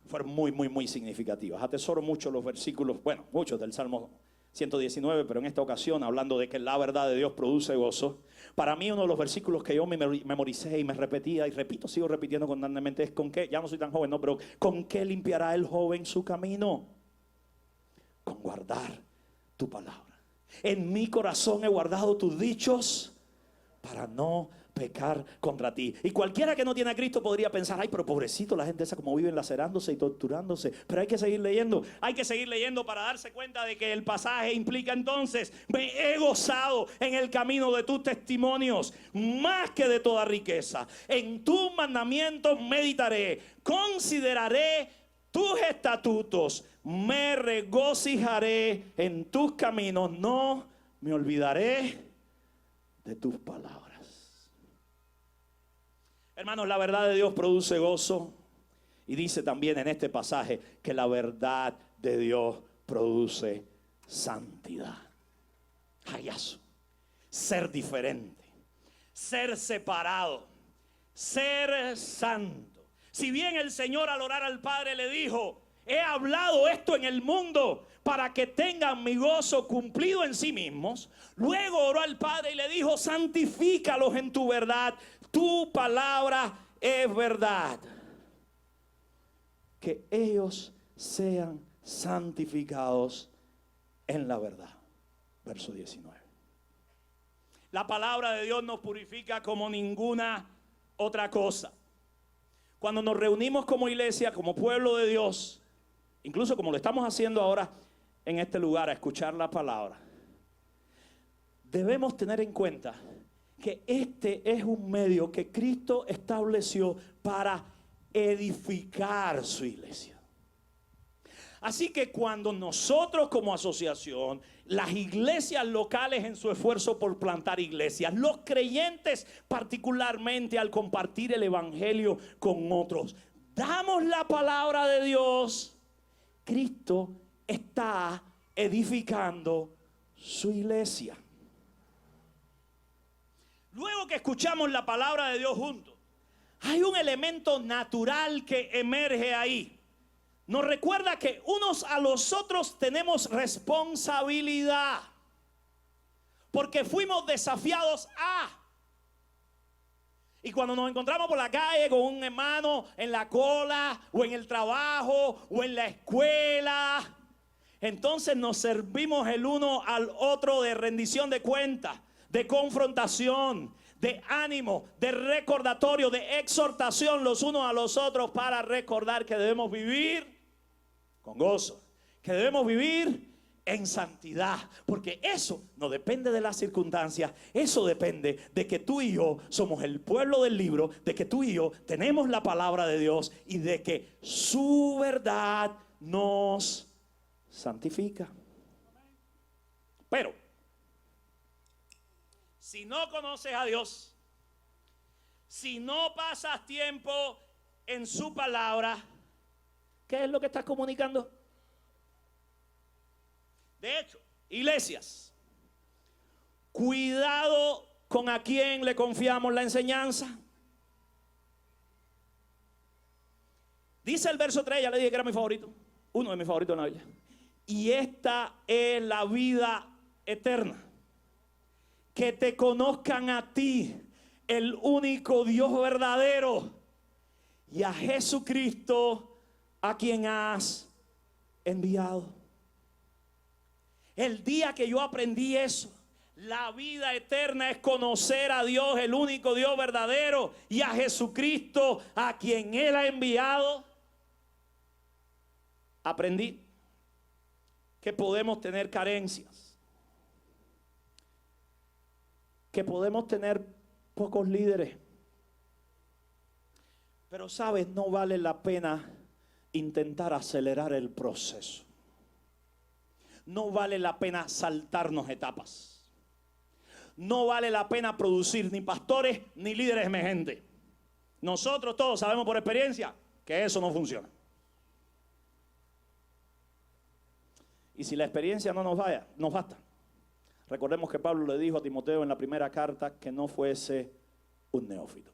fueron muy significativas. Atesoro mucho los versículos, muchos del Salmo 119, pero en esta ocasión, hablando de que la verdad de Dios produce gozo, para mí uno de los versículos que yo me memoricé y me repetía y repito, sigo repitiendo constantemente, es: ¿con qué? Ya no soy tan joven, no, pero ¿con qué limpiará el joven su camino? Con guardar tu palabra. En mi corazón he guardado tus dichos para no pecar contra ti. Y cualquiera que no tiene a Cristo podría pensar: ay, pero pobrecito la gente esa, como viven lacerándose y torturándose. Pero hay que seguir leyendo para darse cuenta de que el pasaje implica entonces: me he gozado en el camino de tus testimonios más que de toda riqueza. En tus mandamientos meditaré, consideraré tus estatutos, me regocijaré en tus caminos, no me olvidaré de tus palabras. Hermanos, la verdad de Dios produce gozo, y dice también en este pasaje que la verdad de Dios produce santidad. Hayazo, ser diferente, ser separado, ser santo. Si bien el Señor al orar al Padre le dijo: he hablado esto en el mundo para que tengan mi gozo cumplido en sí mismos, luego oró al Padre y le dijo: santifícalos en tu verdad, Tu palabra es verdad. Que ellos sean santificados en la verdad. Verso 19. La palabra de Dios nos purifica como ninguna otra cosa. Cuando nos reunimos como iglesia, como pueblo de Dios, incluso como lo estamos haciendo ahora en este lugar, a escuchar la palabra, debemos tener en cuenta que este es un medio que Cristo estableció para edificar su iglesia. Así que cuando nosotros como asociación, las iglesias locales en su esfuerzo por plantar iglesias, los creyentes particularmente al compartir el evangelio con otros, damos la palabra de Dios, Cristo está edificando su iglesia. Luego que escuchamos la palabra de Dios juntos, hay un elemento natural que emerge ahí. Nos recuerda que unos a los otros tenemos responsabilidad, porque fuimos desafiados a. Y cuando nos encontramos por la calle con un hermano en la cola, o en el trabajo, o en la escuela, entonces nos servimos el uno al otro de rendición de cuentas, de confrontación, de ánimo, de recordatorio, de exhortación los unos a los otros, para recordar que debemos vivir con gozo, que debemos vivir en santidad, porque eso no depende de las circunstancias, eso depende de que tú y yo somos el pueblo del libro, de que tú y yo tenemos la palabra de Dios y de que su verdad nos santifica. Pero si no conoces a Dios, si no pasas tiempo en su palabra, ¿qué es lo que estás comunicando? De hecho, iglesias, cuidado con a quién le confiamos la enseñanza. Dice el verso 3, ya le dije que era mi favorito, uno de mis favoritos en la Biblia. Y esta es la vida eterna, que te conozcan a ti, el único Dios verdadero, y a Jesucristo, a quien has enviado. El día que yo aprendí eso, la vida eterna es conocer a Dios, el único Dios verdadero, y a Jesucristo, a quien Él ha enviado, aprendí que podemos tener carencias, que podemos tener pocos líderes, pero sabes, no vale la pena intentar acelerar el proceso. No vale la pena saltarnos etapas. No vale la pena producir ni pastores ni líderes emergentes. Nosotros todos sabemos por experiencia que eso no funciona. Y si la experiencia no nos basta. Recordemos que Pablo le dijo a Timoteo en la primera carta que no fuese un neófito.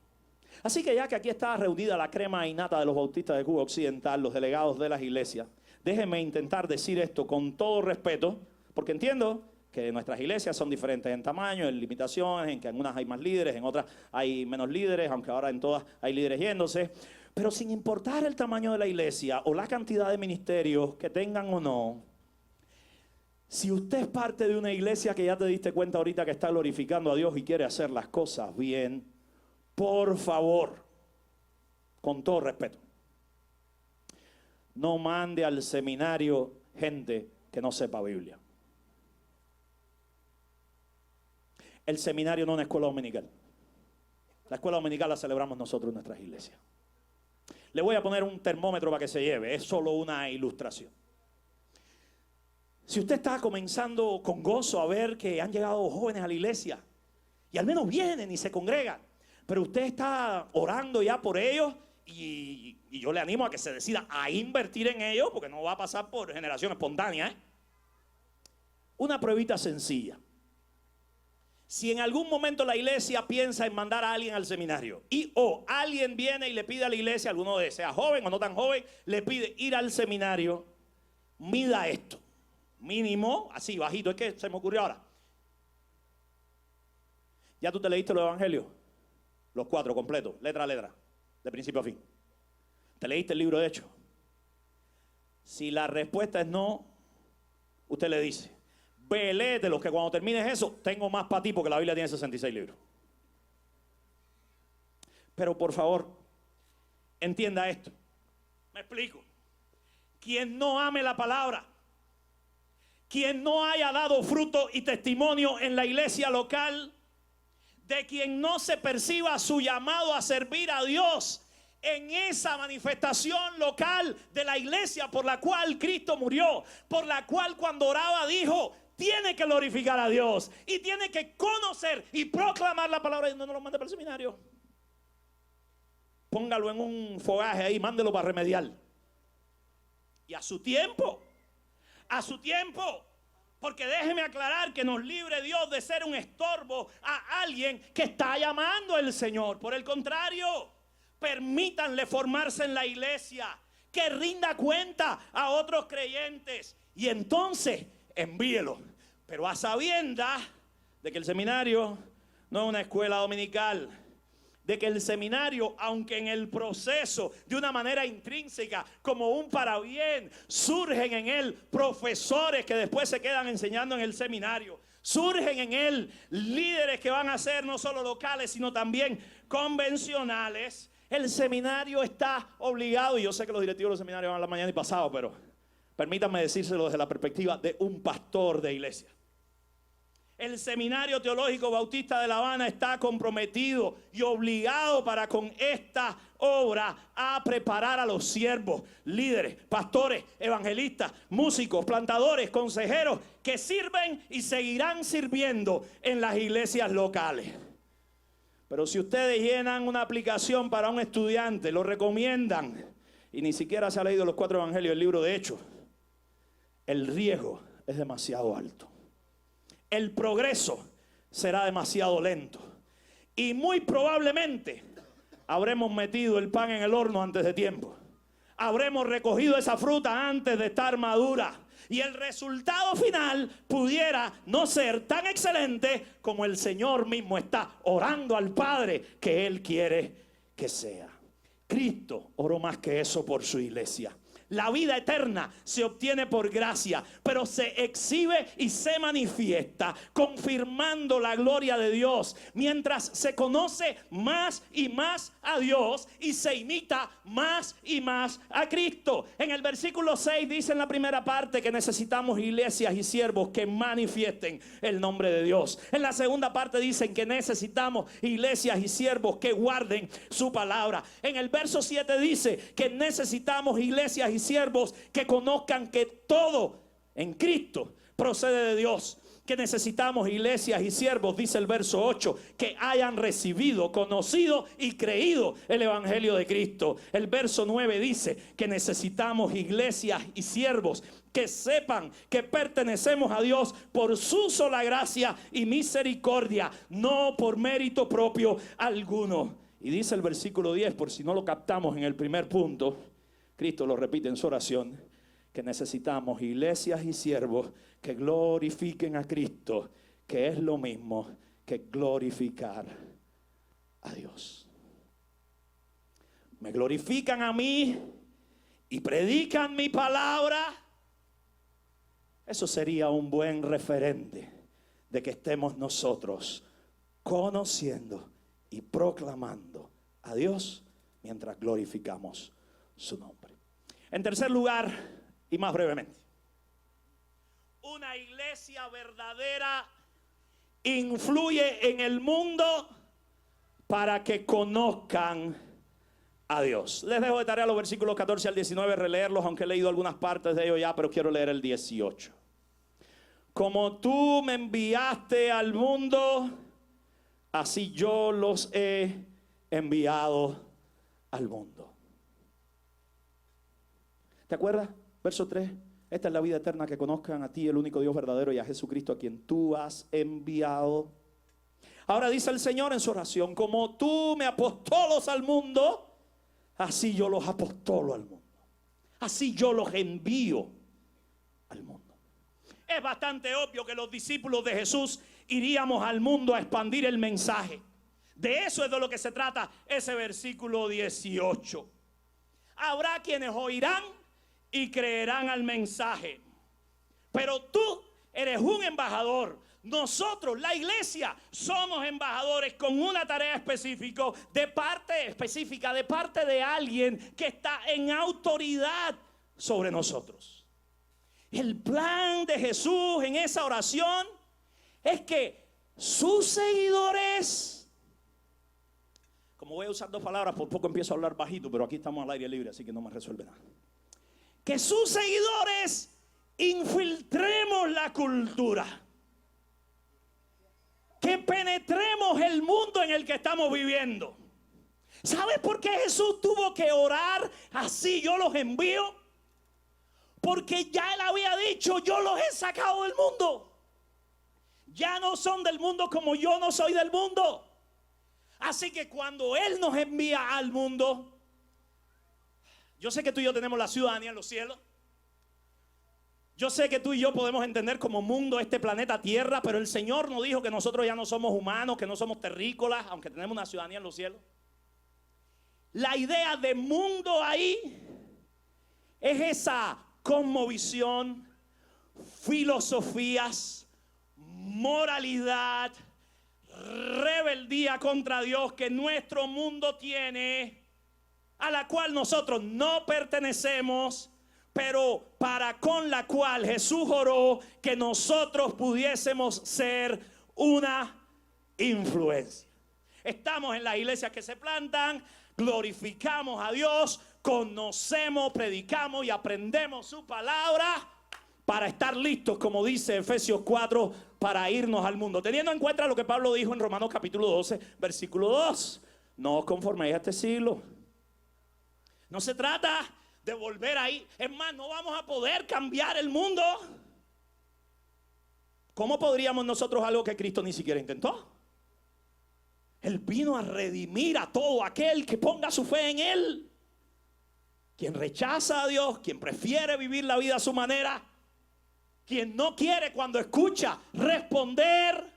Así que ya que aquí está reunida la crema innata de los bautistas de Cuba Occidental, los delegados de las iglesias, déjenme intentar decir esto con todo respeto, porque entiendo que nuestras iglesias son diferentes en tamaño, en limitaciones, en que en unas hay más líderes, en otras hay menos líderes, aunque ahora en todas hay líderes yéndose. Pero sin importar el tamaño de la iglesia o la cantidad de ministerios que tengan o no, si usted es parte de una iglesia que ya te diste cuenta ahorita que está glorificando a Dios y quiere hacer las cosas bien, por favor, con todo respeto, no mande al seminario gente que no sepa Biblia. El seminario no es una escuela dominical. La escuela dominical la celebramos nosotros en nuestras iglesias. Le voy a poner un termómetro para que se lleve, es solo una ilustración. Si usted está comenzando con gozo a ver que han llegado jóvenes a la iglesia y al menos vienen y se congregan, pero usted está orando ya por ellos y yo le animo a que se decida a invertir en ellos, porque no va a pasar por generación espontánea, ¿eh? Una pruebita sencilla. Si en algún momento la iglesia piensa en mandar a alguien al seminario o alguien viene y le pide a la iglesia, alguno de sea joven o no tan joven, le pide ir al seminario, mida esto. Mínimo, así bajito, es que se me ocurrió ahora. ¿Ya tú te leíste los evangelios? Los 4 completos, letra a letra, de principio a fin. ¿Te leíste el libro de Hechos? Si la respuesta es no, usted le dice, ve, léetelo, que cuando termines eso, tengo más para ti porque la Biblia tiene 66 libros. Pero por favor, entienda esto. Me explico. Quien no ame la palabra, quien no haya dado fruto y testimonio en la iglesia local, de quien no se perciba su llamado a servir a Dios en esa manifestación local de la iglesia por la cual Cristo murió, por la cual cuando oraba dijo, tiene que glorificar a Dios y tiene que conocer y proclamar la palabra de Dios. No lo mande para el seminario. Póngalo en un fogaje ahí, mándelo para remediar. Y a su tiempo, porque déjeme aclarar que nos libre Dios de ser un estorbo a alguien que está llamando al Señor. Por el contrario, permítanle formarse en la iglesia, que rinda cuenta a otros creyentes y entonces envíelo. Pero a sabiendas de que el seminario no es una escuela dominical, de que el seminario, aunque en el proceso de una manera intrínseca, como un parabién, surgen en él profesores que después se quedan enseñando en el seminario. Surgen en él líderes que van a ser no solo locales, sino también convencionales. El seminario está obligado, y yo sé que los directivos del seminario van a la mañana y pasado, pero permítanme decírselo desde la perspectiva de un pastor de iglesia. El Seminario Teológico Bautista de La Habana está comprometido y obligado para con esta obra a preparar a los siervos, líderes, pastores, evangelistas, músicos, plantadores, consejeros que sirven y seguirán sirviendo en las iglesias locales. Pero si ustedes llenan una aplicación para un estudiante, lo recomiendan y ni siquiera se ha leído los 4 evangelios del libro de Hechos, el riesgo es demasiado alto. El progreso será demasiado lento. Y muy probablemente habremos metido el pan en el horno antes de tiempo. Habremos recogido esa fruta antes de estar madura. Y el resultado final pudiera no ser tan excelente como el Señor mismo está orando al Padre que Él quiere que sea. Cristo oró más que eso por su iglesia. La vida eterna se obtiene por gracia, pero se exhibe y se manifiesta confirmando la gloria de Dios mientras se conoce más y más a Dios y se imita más y más a Cristo. En el versículo 6 dice en la primera parte que necesitamos iglesias y siervos que manifiesten el nombre de Dios. En la segunda parte dicen que necesitamos iglesias y siervos que guarden su palabra. En el verso 7 dice que necesitamos iglesias y siervos que conozcan que todo en Cristo procede de Dios. Que necesitamos iglesias y siervos, dice el verso 8, que hayan recibido, conocido y creído el evangelio de Cristo. El verso 9 dice que necesitamos iglesias y siervos que sepan que pertenecemos a Dios por su sola gracia y misericordia, no por mérito propio alguno. Y dice el versículo 10, por si no lo captamos en el primer punto, Cristo lo repite en su oración, que necesitamos iglesias y siervos que glorifiquen a Cristo, que es lo mismo que glorificar a Dios. Me glorifican a mí y predican mi palabra. Eso sería un buen referente de que estemos nosotros conociendo y proclamando a Dios mientras glorificamos su nombre. En tercer lugar, y más brevemente, una iglesia verdadera influye en el mundo para que conozcan a Dios. Les dejo de tarea los versículos 14 al 19, releerlos, aunque he leído algunas partes de ellos ya, pero quiero leer el 18. Como tú me enviaste al mundo, así yo los he enviado al mundo. ¿Te acuerdas? Verso 3. Esta es la vida eterna, que conozcan a ti, el único Dios verdadero, y a Jesucristo, a quien tú has enviado. Ahora dice el Señor en su oración: como tú me apostolos al mundo, así yo los apostolo al mundo. Así yo los envío al mundo. Es bastante obvio que los discípulos de Jesús iríamos al mundo a expandir el mensaje. De eso es de lo que se trata ese versículo 18. Habrá quienes oirán y creerán al mensaje, pero tú eres un embajador. Nosotros, la iglesia, somos embajadores con una tarea específica de parte de alguien que está en autoridad sobre nosotros. El plan de Jesús en esa oración es que sus seguidores, como voy a usar dos palabras, por poco empiezo a hablar bajito, pero aquí estamos al aire libre, así que no me resuelve nada. Que sus seguidores infiltremos la cultura, que penetremos el mundo en el que estamos viviendo. ¿Sabes por qué Jesús tuvo que orar así? Yo los envío porque ya él había dicho: yo los he sacado del mundo. Ya no son del mundo como yo no soy del mundo. Así que cuando él nos envía al mundo, yo sé que tú y yo tenemos la ciudadanía en los cielos. Yo sé que tú y yo podemos entender como mundo este planeta Tierra, pero el Señor nos dijo que nosotros ya no somos humanos, que no somos terrícolas, aunque tenemos una ciudadanía en los cielos. La idea de mundo ahí es esa cosmovisión, filosofías, moralidad, rebeldía contra Dios que nuestro mundo tiene, a la cual nosotros no pertenecemos, pero para con la cual Jesús oró que nosotros pudiésemos ser una influencia. Estamos en las iglesias que se plantan, glorificamos a Dios, conocemos, predicamos y aprendemos su palabra para estar listos, como dice Efesios 4, para irnos al mundo. Teniendo en cuenta lo que Pablo dijo en Romanos capítulo 12, versículo 2. No os conforméis a este siglo. No se trata de volver ahí. Es más, no vamos a poder cambiar el mundo. ¿Cómo podríamos nosotros algo que Cristo ni siquiera intentó? Él vino a redimir a todo aquel que ponga su fe en Él. Quien rechaza a Dios, quien prefiere vivir la vida a su manera, quien no quiere cuando escucha responder,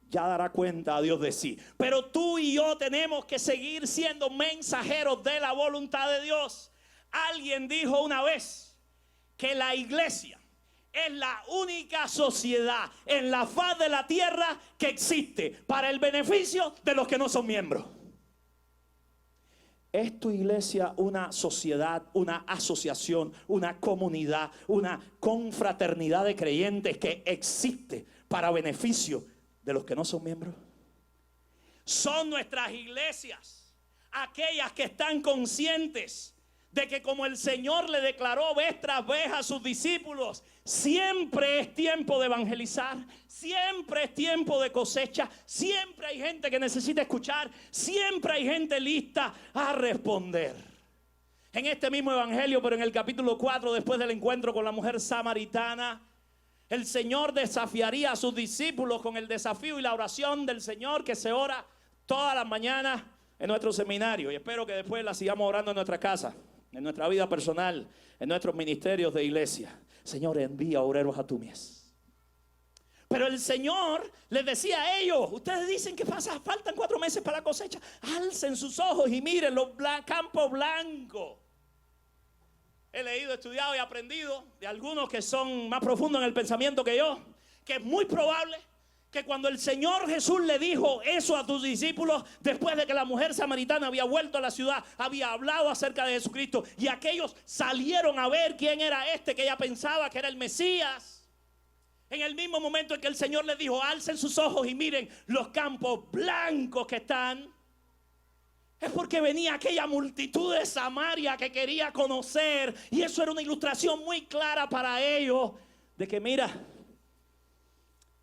ya dará cuenta a Dios de sí. Pero tú y yo tenemos que seguir siendo mensajeros de la voluntad de Dios. Alguien dijo una vez que la iglesia es la única sociedad en la faz de la tierra que existe para el beneficio de los que no son miembros. ¿Es tu iglesia una sociedad, una asociación, una comunidad, una confraternidad de creyentes que existe para beneficio de los que no son miembros? Son nuestras iglesias aquellas que están conscientes de que, como el Señor le declaró vez tras vez a sus discípulos, siempre es tiempo de evangelizar, siempre es tiempo de cosecha, siempre hay gente que necesita escuchar, siempre hay gente lista a responder. En este mismo evangelio, pero en el capítulo 4, después del encuentro con la mujer samaritana, el Señor desafiaría a sus discípulos con el desafío y la oración del Señor que se ora todas las mañanas en nuestro seminario, y espero que después la sigamos orando en nuestra casa, en nuestra vida personal, en nuestros ministerios de iglesia. Señor, envía obreros a tu mies. Pero el Señor les decía a ellos: ustedes dicen que faltan 4 meses para la cosecha. Alcen sus ojos y miren los campos blancos. He leído, estudiado y aprendido de algunos que son más profundos en el pensamiento que yo, que es muy probable que cuando el Señor Jesús le dijo eso a tus discípulos, después de que la mujer samaritana había vuelto a la ciudad, había hablado acerca de Jesucristo, y aquellos salieron a ver quién era este que ella pensaba que era el Mesías, en el mismo momento en que el Señor les dijo: alcen sus ojos y miren los campos blancos que están, es porque venía aquella multitud de Samaria que quería conocer, y eso era una ilustración muy clara para ellos de que, mira,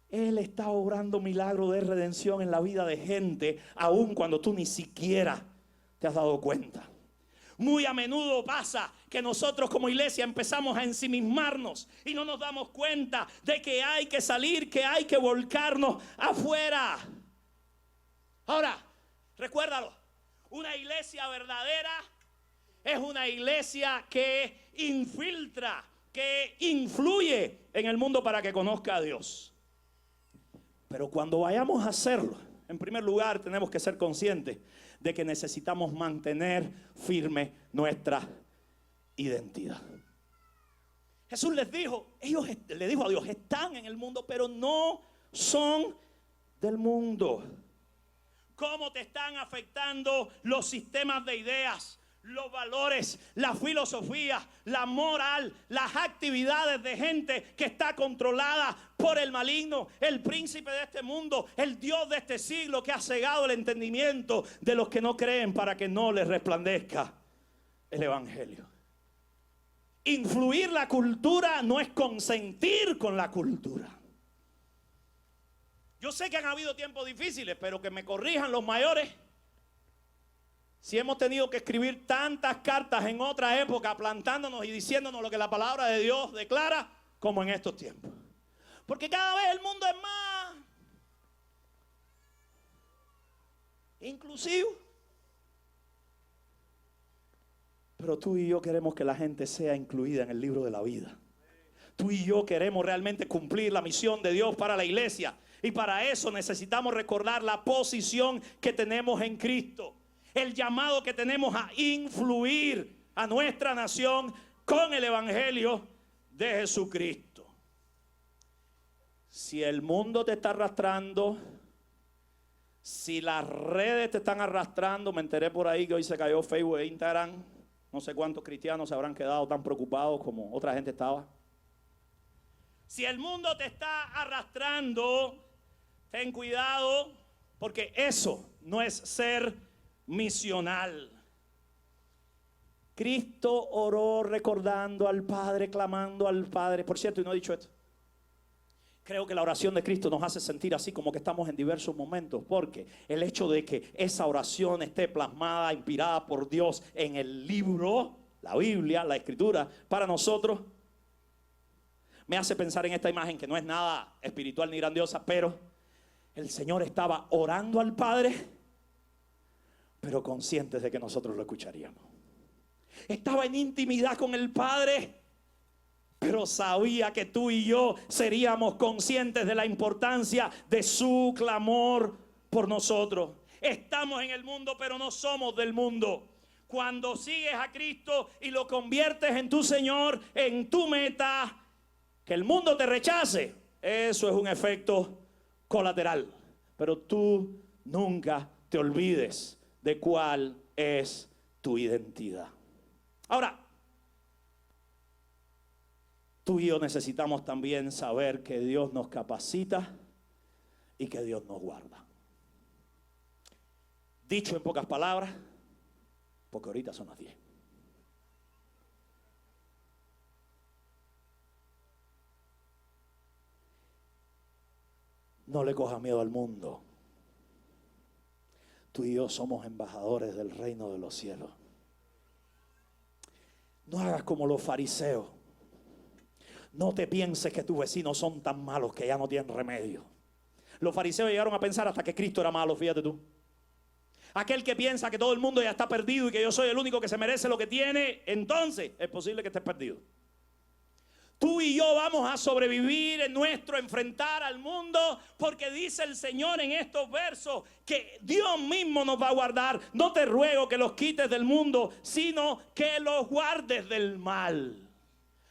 Él está obrando milagro de redención en la vida de gente, aun cuando tú ni siquiera te has dado cuenta. Muy a menudo pasa que nosotros como iglesia empezamos a ensimismarnos y no nos damos cuenta de que hay que salir, que hay que volcarnos afuera. Ahora, recuérdalo, una iglesia verdadera es una iglesia que infiltra, que influye en el mundo para que conozca a Dios. Pero cuando vayamos a hacerlo, En primer lugar, tenemos que ser conscientes de que necesitamos mantener firme nuestra identidad. Jesús les dijo, le dijo a Dios, están en el mundo, pero no son del mundo. ¿Cómo te están afectando los sistemas de ideas, los valores, la filosofía, la moral, las actividades de gente que está controlada por el maligno, el príncipe de este mundo, el Dios de este siglo que ha cegado el entendimiento de los que no creen para que no les resplandezca el evangelio? Influir la cultura no es consentir con la cultura. Yo sé que han habido tiempos difíciles, pero que me corrijan los mayores. Si hemos tenido que escribir tantas cartas en otra época, plantándonos y diciéndonos lo que la palabra de Dios declara, como en estos tiempos. Porque cada vez el mundo es más inclusivo. Pero tú y yo queremos que la gente sea incluida en el libro de la vida. Tú y yo queremos realmente cumplir la misión de Dios para la iglesia. Y para eso necesitamos recordar la posición que tenemos en Cristo. El llamado que tenemos a influir a nuestra nación con el evangelio de Jesucristo. Si el mundo te está arrastrando, si las redes te están arrastrando, me enteré por ahí que hoy se cayó Facebook e Instagram. No sé cuántos cristianos se habrán quedado tan preocupados como otra gente estaba. Si el mundo te está arrastrando, ten cuidado, porque eso no es ser misional. Cristo oró recordando al Padre, clamando al Padre. Por cierto, y no he dicho esto, creo que la oración de Cristo nos hace sentir así como que estamos en diversos momentos, porque el hecho de que esa oración esté plasmada, inspirada por Dios en el libro, la Biblia, la Escritura, para nosotros, me hace pensar en esta imagen que no es nada espiritual ni grandiosa, pero el Señor estaba orando al Padre, pero conscientes de que nosotros lo escucharíamos. Estaba en intimidad con el Padre, pero sabía que tú y yo seríamos conscientes de la importancia de su clamor por nosotros. Estamos en el mundo, pero no somos del mundo. Cuando sigues a Cristo y lo conviertes en tu Señor, en tu meta, que el mundo te rechace, eso es un efecto colateral. Pero tú nunca te olvides de cuál es tu identidad. Ahora, tú y yo necesitamos también saber que Dios nos capacita y que Dios nos guarda. Dicho en pocas palabras, porque ahorita son las 10. No le cojas miedo al mundo. Tú y yo somos embajadores del reino de los cielos. No hagas como los fariseos. No te pienses que tus vecinos son tan malos que ya no tienen remedio. Los fariseos llegaron a pensar hasta que Cristo era malo, fíjate tú. Aquel que piensa que todo el mundo ya está perdido y que yo soy el único que se merece lo que tiene, entonces es posible que estés perdido. Tú y yo vamos a sobrevivir en nuestro enfrentar al mundo, porque dice el Señor en estos versos que Dios mismo nos va a guardar. No te ruego que los quites del mundo, sino que los guardes del mal.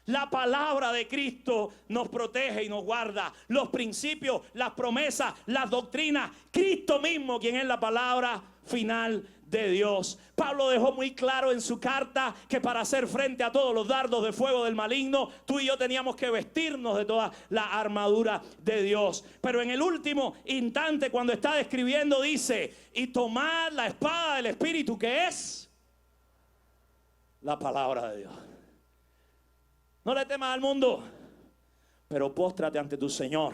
La palabra de Cristo nos protege y nos guarda. Los principios, las promesas, las doctrinas. Cristo mismo, quien es la palabra final de Dios. Pablo dejó muy claro en su carta que para hacer frente a todos los dardos de fuego del maligno, tú y yo teníamos que vestirnos de toda la armadura de Dios. Pero en el último instante, cuando está describiendo, dice: y tomad la espada del Espíritu, que es la palabra de Dios. No le temas al mundo, pero póstrate ante tu Señor,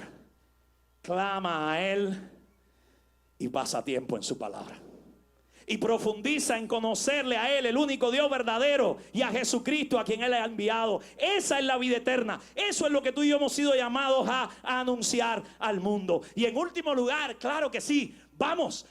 clama a Él y pasa tiempo en su palabra. Y profundiza en conocerle a Él, el único Dios verdadero, y a Jesucristo, a quien Él ha enviado. Esa es la vida eterna. Eso es lo que tú y yo hemos sido llamados a anunciar al mundo. Y en último lugar, claro que sí, Vamos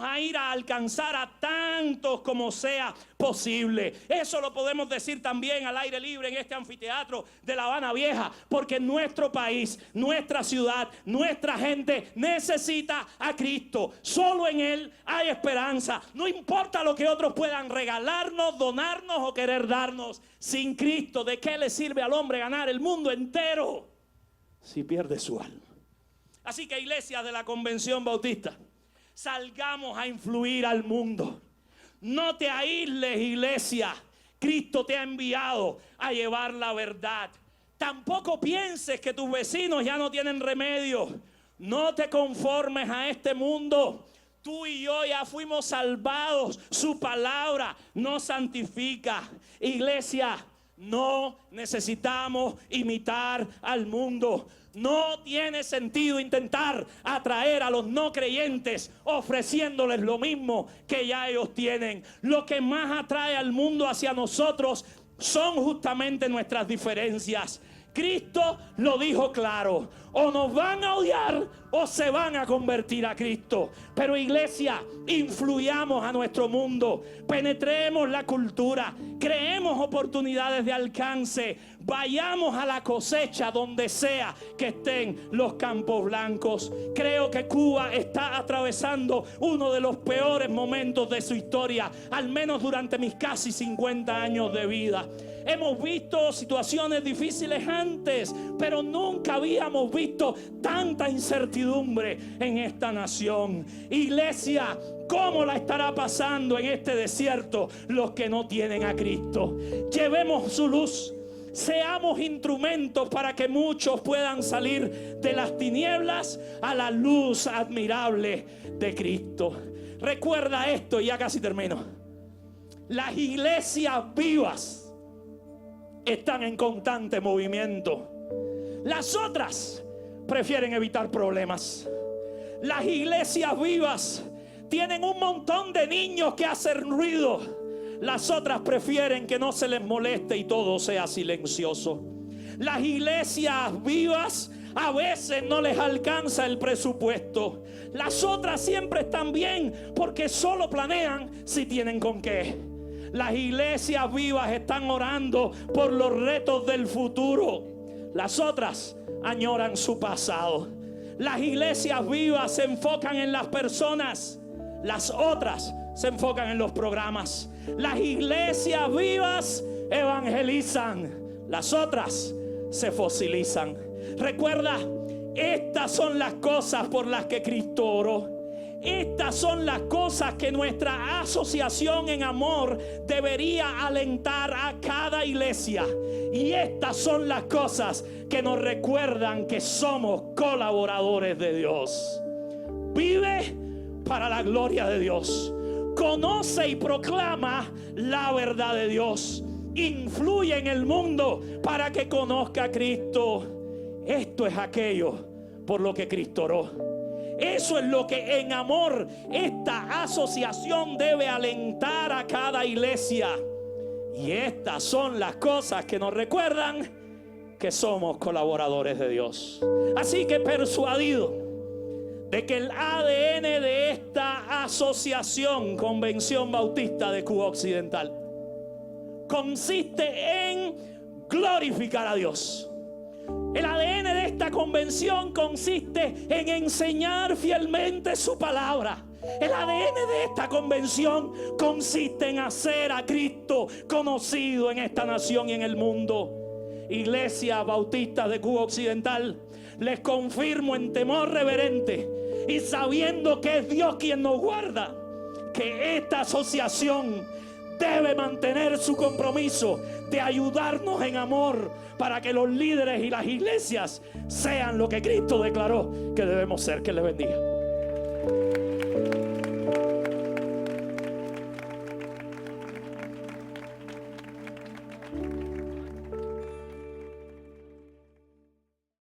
a ir a alcanzar a tantos como sea posible. Eso lo podemos decir también al aire libre en este anfiteatro de La Habana Vieja, porque nuestro país, nuestra ciudad, nuestra gente necesita a Cristo. Solo en Él hay esperanza. No importa lo que otros puedan regalarnos, donarnos o querer darnos. Sin Cristo, ¿de qué le sirve al hombre ganar el mundo entero si pierde su alma? Así que, iglesias de la Convención Bautista, salgamos a influir al mundo. No te aísles, iglesia. Cristo te ha enviado a llevar la verdad. Tampoco pienses que tus vecinos ya no tienen remedio. No te conformes a este mundo. Tú y yo ya fuimos salvados. Su palabra nos santifica. Iglesia, no necesitamos imitar al mundo. No tiene sentido intentar atraer a los no creyentes ofreciéndoles lo mismo que ya ellos tienen. Lo que más atrae al mundo hacia nosotros son justamente nuestras diferencias. Cristo lo dijo claro: o nos van a odiar o se van a convertir a Cristo. Pero, iglesia, influyamos a nuestro mundo, penetremos la cultura, creemos oportunidades de alcance, vayamos a la cosecha donde sea que estén los campos blancos. Creo que Cuba está atravesando uno de los peores momentos de su historia, al menos durante mis casi 50 años de vida. Hemos visto situaciones difíciles antes, pero nunca habíamos visto tanta incertidumbre en esta nación. Iglesia, ¿cómo la estará pasando en este desierto los que no tienen a Cristo? Llevemos su luz. Seamos instrumentos para que muchos puedan salir de las tinieblas a la luz admirable de Cristo. Recuerda esto, y ya casi termino. Las iglesias vivas están en constante movimiento. Las otras prefieren evitar problemas. Las iglesias vivas tienen un montón de niños que hacen ruido. Las otras prefieren que no se les moleste y todo sea silencioso. Las iglesias vivas a veces no les alcanza el presupuesto. Las otras siempre están bien porque solo planean si tienen con qué. Las iglesias vivas están orando por los retos del futuro. Las otras añoran su pasado. Las iglesias vivas se enfocan en las personas. Las otras se enfocan en los programas. Las iglesias vivas evangelizan. Las otras se fosilizan. Recuerda, estas son las cosas por las que Cristo oró. Estas son las cosas que nuestra asociación en amor debería alentar a cada iglesia. Y estas son las cosas que nos recuerdan que somos colaboradores de Dios. Vive para la gloria de Dios. Conoce y proclama la verdad de Dios. Influye en el mundo para que conozca a Cristo. Esto es aquello por lo que Cristo oró. Eso es lo que en amor esta asociación debe alentar a cada iglesia. Y estas son las cosas que nos recuerdan que somos colaboradores de Dios. Así que, persuadido de que el ADN de esta asociación, Convención Bautista de Cuba Occidental, consiste en glorificar a Dios. El ADN de esta convención consiste en enseñar fielmente su palabra. El ADN de esta convención consiste en hacer a Cristo conocido en esta nación y en el mundo. Iglesia Bautista de Cuba Occidental, les confirmo en temor reverente y sabiendo que es Dios quien nos guarda, que esta asociación debe mantener su compromiso de ayudarnos en amor para que los líderes y las iglesias sean lo que Cristo declaró que debemos ser. Que les bendiga.